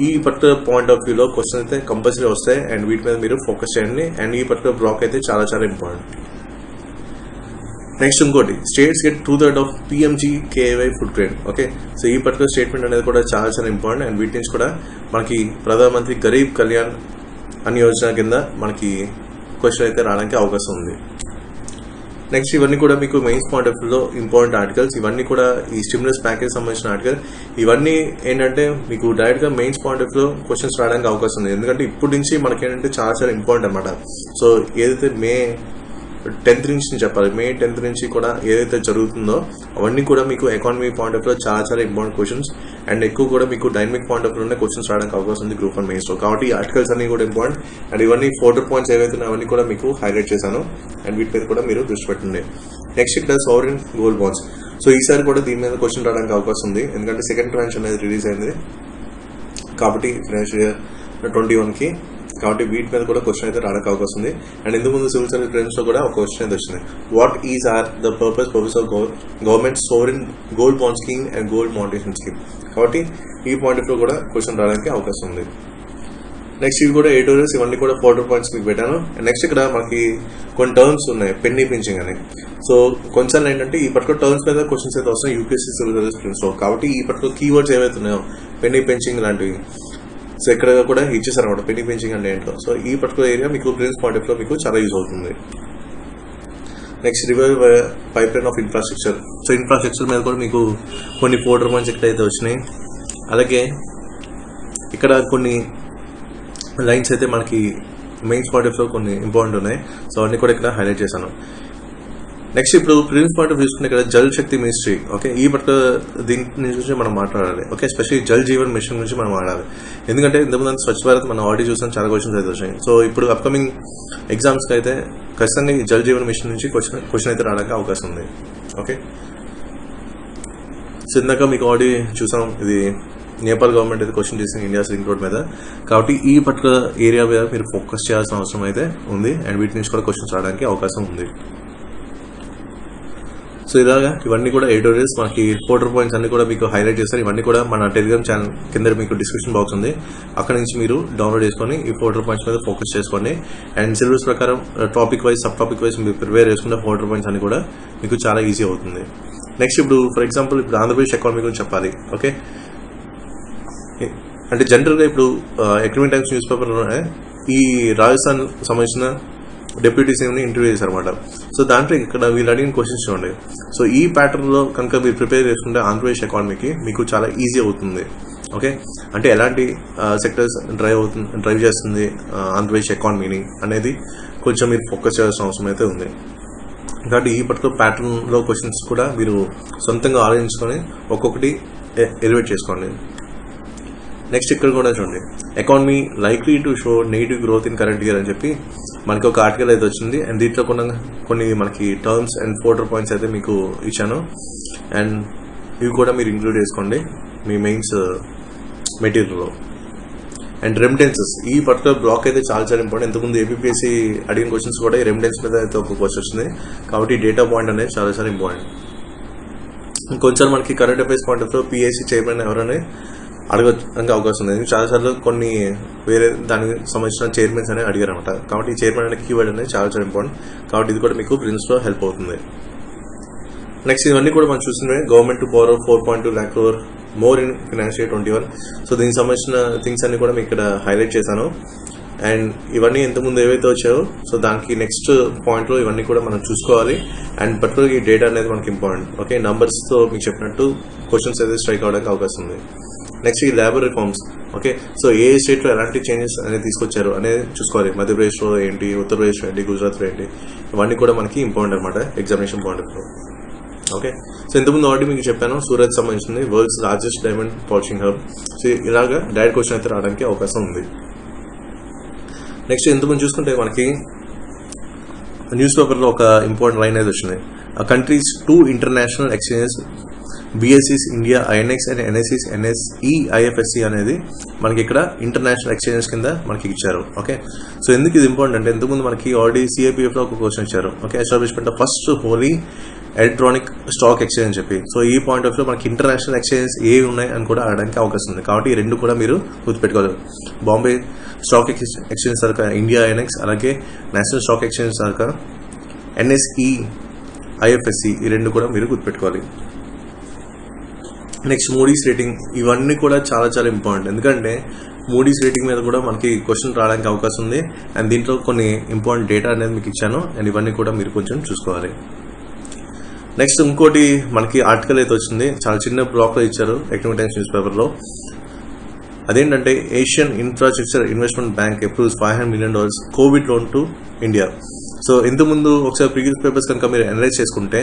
ఈ పర్టికులర్ పాయింట్ ఆఫ్ వ్యూలో క్వశ్చన్ అయితే కంపల్సరీ వస్తాయి. అండ్ వీటి మీద మీరు ఫోకస్ చేయండి. అండ్ ఈ పర్టికులర్ బ్లాక్ అయితే చాలా చాలా ఇంపార్టెంట్. నెక్స్ట్ ఇంకోటి, states get 2/3 of PMGKY food grain. Okay, so ఈ పర్టికులర్ స్టేట్మెంట్ అనేది కూడా చాలా చాలా ఇంపార్టెంట్. అండ్ వీటి నుంచి కూడా మనకి ప్రధానమంత్రి గరీబ్ కళ్యాణ్ అన్న యోజన కింద మనకి క్వశ్చన్ అయితే రావడానికి అవకాశం ఉంది. నెక్స్ట్ ఇవన్నీ కూడా మీకు మెయిన్స్ పాయింట్ ఆఫ్ వ్యూలో ఇంపార్టెంట్ ఆర్టికల్స్. ఇవన్నీ కూడా ఈ స్టిమ్యులస్ ప్యాకేజ్ సంబంధించిన ఆర్టికల్. ఇవన్నీ ఏంటంటే మీకు డైరెక్ట్గా మెయిన్స్ పాయింట్ ఆఫ్ వ్యూలో క్వశ్చన్స్ రావడానికి అవకాశం ఉంది. ఎందుకంటే ఇప్పటి నుంచి మనకి ఏంటంటే చాలా చాలా ఇంపార్టెంట్ అనమాట. సో ఏదైతే May 10th నుంచి చెప్పాలి, May 10th నుంచి కూడా ఏదైతే జరుగుతుందో అవన్నీ కూడా మీకు ఎకానమీ పాయింట్ ఆఫ్ వ్యూలో చాలా చాలా ఇంపార్టెంట్ క్వశ్చన్స్. అండ్ ఎక్కువ కూడా మీకు డైనమిక్ పాయింట్ ఆఫ్ వ్యూలోనే క్వశ్చన్స్ రావడానికి అవకాశం ఉంది గ్రూప్ 1 మెయిన్స్లో. కాబట్టి ఈ ఆర్టికల్స్ అన్ని కూడా ఇంపార్టెంట్. అండ్ ఇవన్నీ 4 పాయింట్స్ ఏవైతే అవన్నీ కూడా మీకు హైలైట్ చేశాను. అండ్ వీటి మీద కూడా మీరు దృష్టి పెట్టండి. నెక్స్ట్ ఇక్కడ సావరిన్ గోల్డ్ బాండ్స్. సో ఈసారి కూడా దీని మీద క్వశ్చన్ రావడానికి అవకాశం ఉంది. ఎందుకంటే సెకండ్ ట్రాంచ్ అనేది రిలీజ్ అయింది కాబట్టి ఫైనాన్షియల్ ఇయర్ 21కి. కాబట్టి వీటి మీద కూడా క్వశ్చన్ అయితే రావడానికి అవకాశం ఉంది. అండ్ ఇంతకు ముందు సివిల్ సర్వీస్ ప్రిలిమ్స్ లో కూడా ఒక క్వశ్చన్ అయితే వచ్చింది, what is are the purpose of government sovereign gold bond scheme and gold monetisation scheme. కాబట్టి ఈ పాయింట్ లో కూడా క్వశ్చన్ రావడానికి అవకాశం ఉంది. నెక్స్ట్ ఇవి కూడా ఎడిటోరియల్స్, ఇవన్నీ కూడా 4 పాయింట్స్ మీకు పెట్టాను. నెక్స్ట్ ఇక్కడ మనకి కొన్ని టర్మ్స్ ఉన్నాయి, పెన్నీ పించింగ్ అని. సో కొంచెం ఏంటంటే ఈ పర్టికులర్ టర్మ్స్ మీద క్వశ్చన్స్ అయితే వస్తాయి యూపీఎస్సీ సివిల్ సర్వీస్ ప్రిలిమ్స్ లో. కాబట్టి ఈ పర్టికులర్ కీవర్డ్స్ ఏవైతే ఉన్నాయో పెన్నీ పించింగ్ లాంటివి సో ఇక్కడ కూడా ఇచ్చేసారు అనమాట, పెన్నీ పించింగ్ అంటే ఏంటో. సో ఈ పర్టికులర్ ఏరియా మీకు ప్రిలిమ్స్ పాయింట్ ఆఫ్ లో మీకు చాలా యూజ్ అవుతుంది. Next revive pipe line of infrastructure. So infrastructure మీద కూడా మీకు కొన్ని 4 పాయింట్స్ ఎక్కడైతే వచ్చినాయి. అలాగే ఇక్కడ కొన్ని లైన్స్ అయితే మనకి మెయిన్స్ పాయింట్ ఆఫ్ లో కొన్ని ఇంపార్టెంట్ ఉన్నాయి. సో అన్ని కూడా ఇక్కడ హైలైట్ చేశాను. నెక్స్ట్ ఇప్పుడు ప్రిలిమ్స్ పాయింట్ ఆఫ్ చూసుకుంటే ఇక్కడ జల్ శక్తి మినిస్ట్రీ. ఓకే, ఈ పర్టికులర్ దీని గురించి మనం మాట్లాడాలి. Okay, especially Jal Jeevan mission గురించి మనం మాట్లాడాలి. ఎందుకంటే ఇంతకుముందు స్వచ్ఛ భారత్ మనం ఆల్రెడీ చూసాం, చాలా క్వశ్చన్స్ అయితే వచ్చాయి. సో ఇప్పుడు అప్కమింగ్ ఎగ్జామ్స్కి అయితే ఖచ్చితంగా ఈ జల్ జీవన్ మిషన్ నుంచి క్వశ్చన్ అయితే రావడానికి అవకాశం ఉంది. ఓకే, సో ఇందాక మీకు ఆల్రెడీ చూసాం, ఇది నేపాల్ గవర్నమెంట్ అయితే క్వశ్చన్ చేసింది ఇండియా లింక్ రోడ్ మీద. కాబట్టి ఈ పర్టికులర్ ఏరియా మీద మీరు ఫోకస్ చేయాల్సిన అవసరం అయితే ఉంది. అండ్ వీటి నుంచి కూడా క్వశ్చన్స్ రావడానికి అవకాశం ఉంది. సో ఇలాగా ఇవన్నీ కూడా ఎడిటోరియల్స్ మనకి 4 పాయింట్స్ అన్ని కూడా మీకు హైలైట్ చేస్తారు. ఇవన్నీ కూడా మన టెలిగ్రామ్ ఛానల్ కింద మీకు డిస్క్రిప్షన్ బాక్స్ ఉంది, అక్కడ నుంచి మీరు డౌన్లోడ్ చేసుకొని ఈ 4 పాయింట్స్ మీద ఫోకస్ చేసుకోండి. అండ్ సిలబస్ ప్రకారం topic wise sub topic wise మీరు ప్రిపేర్ చేసుకున్న 4 పాయింట్స్ అన్ని కూడా మీకు చాలా ఈజీ అవుతుంది. నెక్స్ట్ ఇప్పుడు ఫర్ ఎగ్జాంపుల్ ఇప్పుడు ఆంధ్రప్రదేశ్ ఎకానమీ గురించి చెప్పాలి. ఓకే, అంటే జనరల్గా ఇప్పుడు ఎకనామిక్ టైమ్స్ న్యూస్ పేపర్ ఈ రాజస్థాన్ సంబంధించిన డిప్యూటీ సీఎంని ఇంటర్వ్యూ చేశారన్నమాట. సో దాంట్లో ఇక్కడ వీళ్ళు అడిగిన క్వశ్చన్స్ చూడండి. సో ఈ ప్యాటర్న్లో కనుక మీరు ప్రిపేర్ చేసుకుంటే ఆంధ్రప్రదేశ్ ఎకానమీకి మీకు చాలా ఈజీ అవుతుంది. ఓకే, అంటే ఎలాంటి సెక్టర్స్ డ్రైవ్ చేస్తుంది ఆంధ్రప్రదేశ్ ఎకానమీని అనేది కొంచెం మీరు ఫోకస్ చేయాల్సిన అవసరం అయితే ఉంది. కాబట్టి ఈ పర్టికులర్ ప్యాటర్న్లో క్వశ్చన్స్ కూడా మీరు సొంతంగా ఆలోచించుకొని ఒక్కొక్కటి ఎలివేట్ చేసుకోండి. నెక్స్ట్ ఇక్కడ కూడా చూడండి, economy likely to show negative growth in current year అని చెప్పి మనకి ఒక ఆర్టికల్ అయితే వచ్చింది. అండ్ దీంట్లో కొన్ని మనకి టర్మ్స్ అండ్ 4 పాయింట్స్ అయితే మీకు ఇచ్చాను. అండ్ ఇవి కూడా మీరు ఇంక్లూడ్ చేసుకోండి మీ మెయిన్స్ మెటీరియల్లో. అండ్ రెమిటెన్సెస్, ఈ పర్టికులర్ బ్లాక్ అయితే చాలా చాలా ఇంపార్టెంట్. ఇంతకుముందు ఏపీఎస్సీ అడిగిన క్వశ్చన్స్ కూడా ఈ రెమిటెన్స్ మీద అయితే ఒక క్వశ్చన్ వచ్చింది. కాబట్టి డేటా పాయింట్ అనేది చాలా చాలా ఇంపార్టెంట్. కొంచెం మనకి current affairs point of PSC chairman ఎవరైనా అడగడానికి అవకాశం ఉంది. చాలాసార్లు కొన్ని వేరే దానికి సంబంధించిన చైర్మన్స్ అనేది అడిగారు అనమాట. కాబట్టి ఈ చైర్మన్ అనే కీవర్డ్ అనేది చాలా చాలా ఇంపార్టెంట్. కాబట్టి ఇది కూడా మీకు ప్రిలిమ్స్లో హెల్ప్ అవుతుంది. నెక్స్ట్ ఇవన్నీ కూడా మనం చూసినవే, government to borrow 4.2 lakh crore more in financial 21. So దీనికి సంబంధించిన థింగ్స్ అన్ని కూడా మీకు ఇక్కడ హైలైట్ చేశాను. అండ్ ఇవన్నీ ఇంతకుముందు ఏవైతే వచ్చాయో సో దానికి నెక్స్ట్ పాయింట్లో ఇవన్నీ కూడా మనం చూసుకోవాలి. అండ్ పర్టికులర్ ఈ డేటా అనేది మనకి ఇంపార్టెంట్. ఓకే, నంబర్స్తో మీకు చెప్పినట్టు క్వశ్చన్స్ అయితే స్ట్రైక్ అవడానికి అవకాశం ఉంది. నెక్స్ట్ ఈ లేబర్ రిఫార్మ్స్. ఓకే, సో ఏ స్టేట్లో ఎలాంటి చేంజెస్ అనేది తీసుకొచ్చారు అనేది చూసుకోవాలి. మధ్యప్రదేశ్లో ఏంటి, ఉత్తరప్రదేశ్లో ఏంటి, గుజరాత్లో ఏంటి, ఇవన్నీ కూడా మనకి ఇంపార్టెంట్ అనమాట examination point of view. Okay. So ఇంతకుముందు ఆల్రెడీ మీకు చెప్పాను సూరత్ సంబంధించింది world's largest diamond polishing hub. So ఇలాగా డైరెక్ట్ క్వశ్చన్ అయితే రావడానికి అవకాశం ఉంది. నెక్స్ట్ ఇంతకుముందు చూసుకుంటే మనకి న్యూస్ పేపర్లో ఒక ఇంపార్టెంట్ లైన్ అయితే వచ్చింది. Countries 2 international exchanges BSEs India INX and NSEs NSE IFSC అనేది మనకి ఇక్కడ ఇంటర్నేషనల్ ఎక్స్చేంజెస్ కింద మనకి ఇచ్చారు. ఓకే. సో ఎందుకు ఇది ఇంపార్టెంట్ అంటే ఇంతకుముందు మనకి ఆల్రెడీ CAPF లో ఒక క్వశ్చన్ ఇచ్చారు. Okay, establishment of first wholly electronic stock exchange అని చెప్పి. సో ఈ పాయింట్ ఆఫ్ లో మనకి ఇంటర్నేషనల్ ఎక్స్చేంజెస్ ఏవి ఉన్నాయి అని కూడా అడగడానికి అవకాశం ఉంది. కాబట్టి ఈ రెండు కూడా మీరు గుర్తుపెట్టుకోవాలి. బాంబే స్టాక్ ఎక్స్చేంజ్ సరక ఇండియా INX, అలాగే నేషనల్ స్టాక్ ఎక్స్చేంజ్ సరక NSE IFSC, ఈ రెండు కూడా మీరు గుర్తుపెట్టుకోవాలి. నెక్స్ట్ మూడీస్ రేటింగ్, ఇవన్నీ కూడా చాలా చాలా ఇంపార్టెంట్. ఎందుకంటే మూడీస్ రేటింగ్ మీద కూడా మనకి క్వశ్చన్ రావడానికి అవకాశం ఉంది. అండ్ దీంట్లో కొన్ని ఇంపార్టెంట్ డేటా అనేది మీకు ఇచ్చాను. అండ్ ఇవన్నీ కూడా మీరు కొంచెం చూసుకోవాలి. నెక్స్ట్ ఇంకోటి మనకి ఆర్టికల్ అయితే వచ్చింది, చాలా చిన్న బ్లాక్లో ఇచ్చారు ఎకనామిక్ టైమ్స్ న్యూస్ పేపర్లో. అదేంటంటే Asian infrastructure investment bank approves $500 million Covid loan to India. So ఇంతకుముందు ఒకసారి ప్రీవియస్ పేపర్స్ కనుక మీరు అనలైజ్ చేసుకుంటే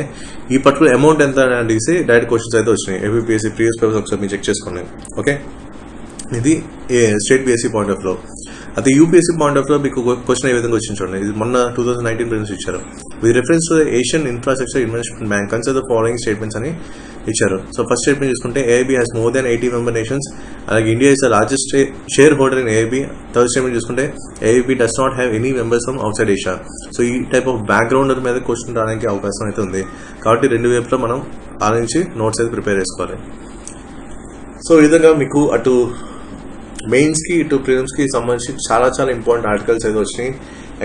ఈ పర్టికులర్ అమౌంట్ ఎంత అని అడిగితే డైరెక్ట్ క్వశ్చన్స్ అయితే వచ్చినాయి. APPSC ప్రీవియస్ పేపర్స్ ఒకసారి మీరు చెక్ చేసుకోండి. ఓకే, ఇది స్టేట్ BSc పాయింట్ ఆఫ్ లో. అయితే UPSC పాయింట్ ఆఫ్ లో మీకు క్వశ్చన్ ఏ విధంగా వచ్చింది చూడండి. ఇది మొన్న 2019 ప్రిలిమ్స్ ఇచ్చారు. With reference to Asian infrastructure investment bank consider the following statements అని ఇచ్చారు. సో ఫస్ట్ స్టేట్మెంట్ చూసుకుంటే AIB has more than 80 member nations, అలాగే India is the largest share holder in AIB. Third statement చూసుకుంటే AIB does not have any members from outside Asia. So ఈ టైప్ ఆఫ్ బ్యాక్గ్రౌండర్ మీద క్వశ్చన్ రావడానికి అవకాశం అయితే ఉంది. కాబట్టి రెండు వైపులో మనం ఆలోచించి నోట్స్ అయితే ప్రిపేర్ చేసుకోవాలి. సో ఈ విధంగా మీకు అటు మెయిన్స్ కి ఇటు ప్రిలిమ్స్ కి సంబంధించి చాలా చాలా ఇంపార్టెంట్ ఆర్టికల్స్ అయితే వచ్చినాయి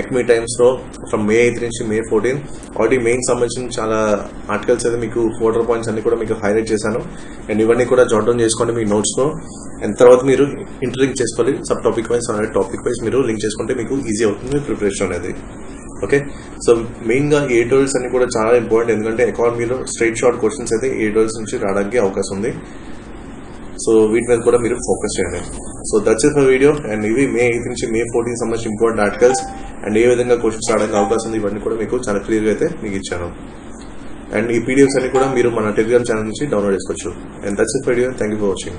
ఎకనామిక్ టైమ్స్ లో ఫ్రమ్ May 8 నుంచి May 14. ఆల్రెడీ మెయిన్ సంబంధించిన చాలా ఆర్టికల్స్ అయితే మీకు ఫోటో పాయింట్స్ అన్ని కూడా మీకు హైలైట్ చేశాను. అండ్ ఇవన్నీ కూడా జాట్ డౌన్ చేసుకోండి మీ నోట్స్ లో. అండ్ తర్వాత మీరు ఇంటర్లింక్ చేసుకోవాలి సబ్ టాపిక్ వైజ్, అలాగే టాపిక్ వైజ్ మీరు లింక్ చేసుకుంటే మీకు ఈజీ అవుతుంది ప్రిపరేషన్ అనేది. ఓకే, సో మెయిన్ గా ఏటోల్స్ అన్ని కూడా చాలా ఇంపార్టెంట్. ఎందుకంటే ఎకానమీలో స్ట్రైట్ షార్ట్ క్వశ్చన్స్ అయితే ఏటోల్స్ నుంచి రావడానికి అవకాశం ఉంది. సో వీటి మీద కూడా మీరు ఫోకస్ చేయండి. So that's it for video. And ఇవి May 8 నుంచి May 14 సంబంధించి ఇంపార్టెంట్ ఆర్టికల్స్ అండ్ ఏ విధంగా క్వశ్చన్స్ రావడానికి అవకాశం ఉంది ఇవన్నీ కూడా మీకు చాలా క్లియర్గా అయితే మీకు ఇచ్చాను. అండ్ ఈ PDFs అన్ని కూడా మీరు మన టెలిగ్రామ్ ఛానల్ నుంచి డౌన్లోడ్ చేసుకోవచ్చు. And that's it for video. Thank you for watching.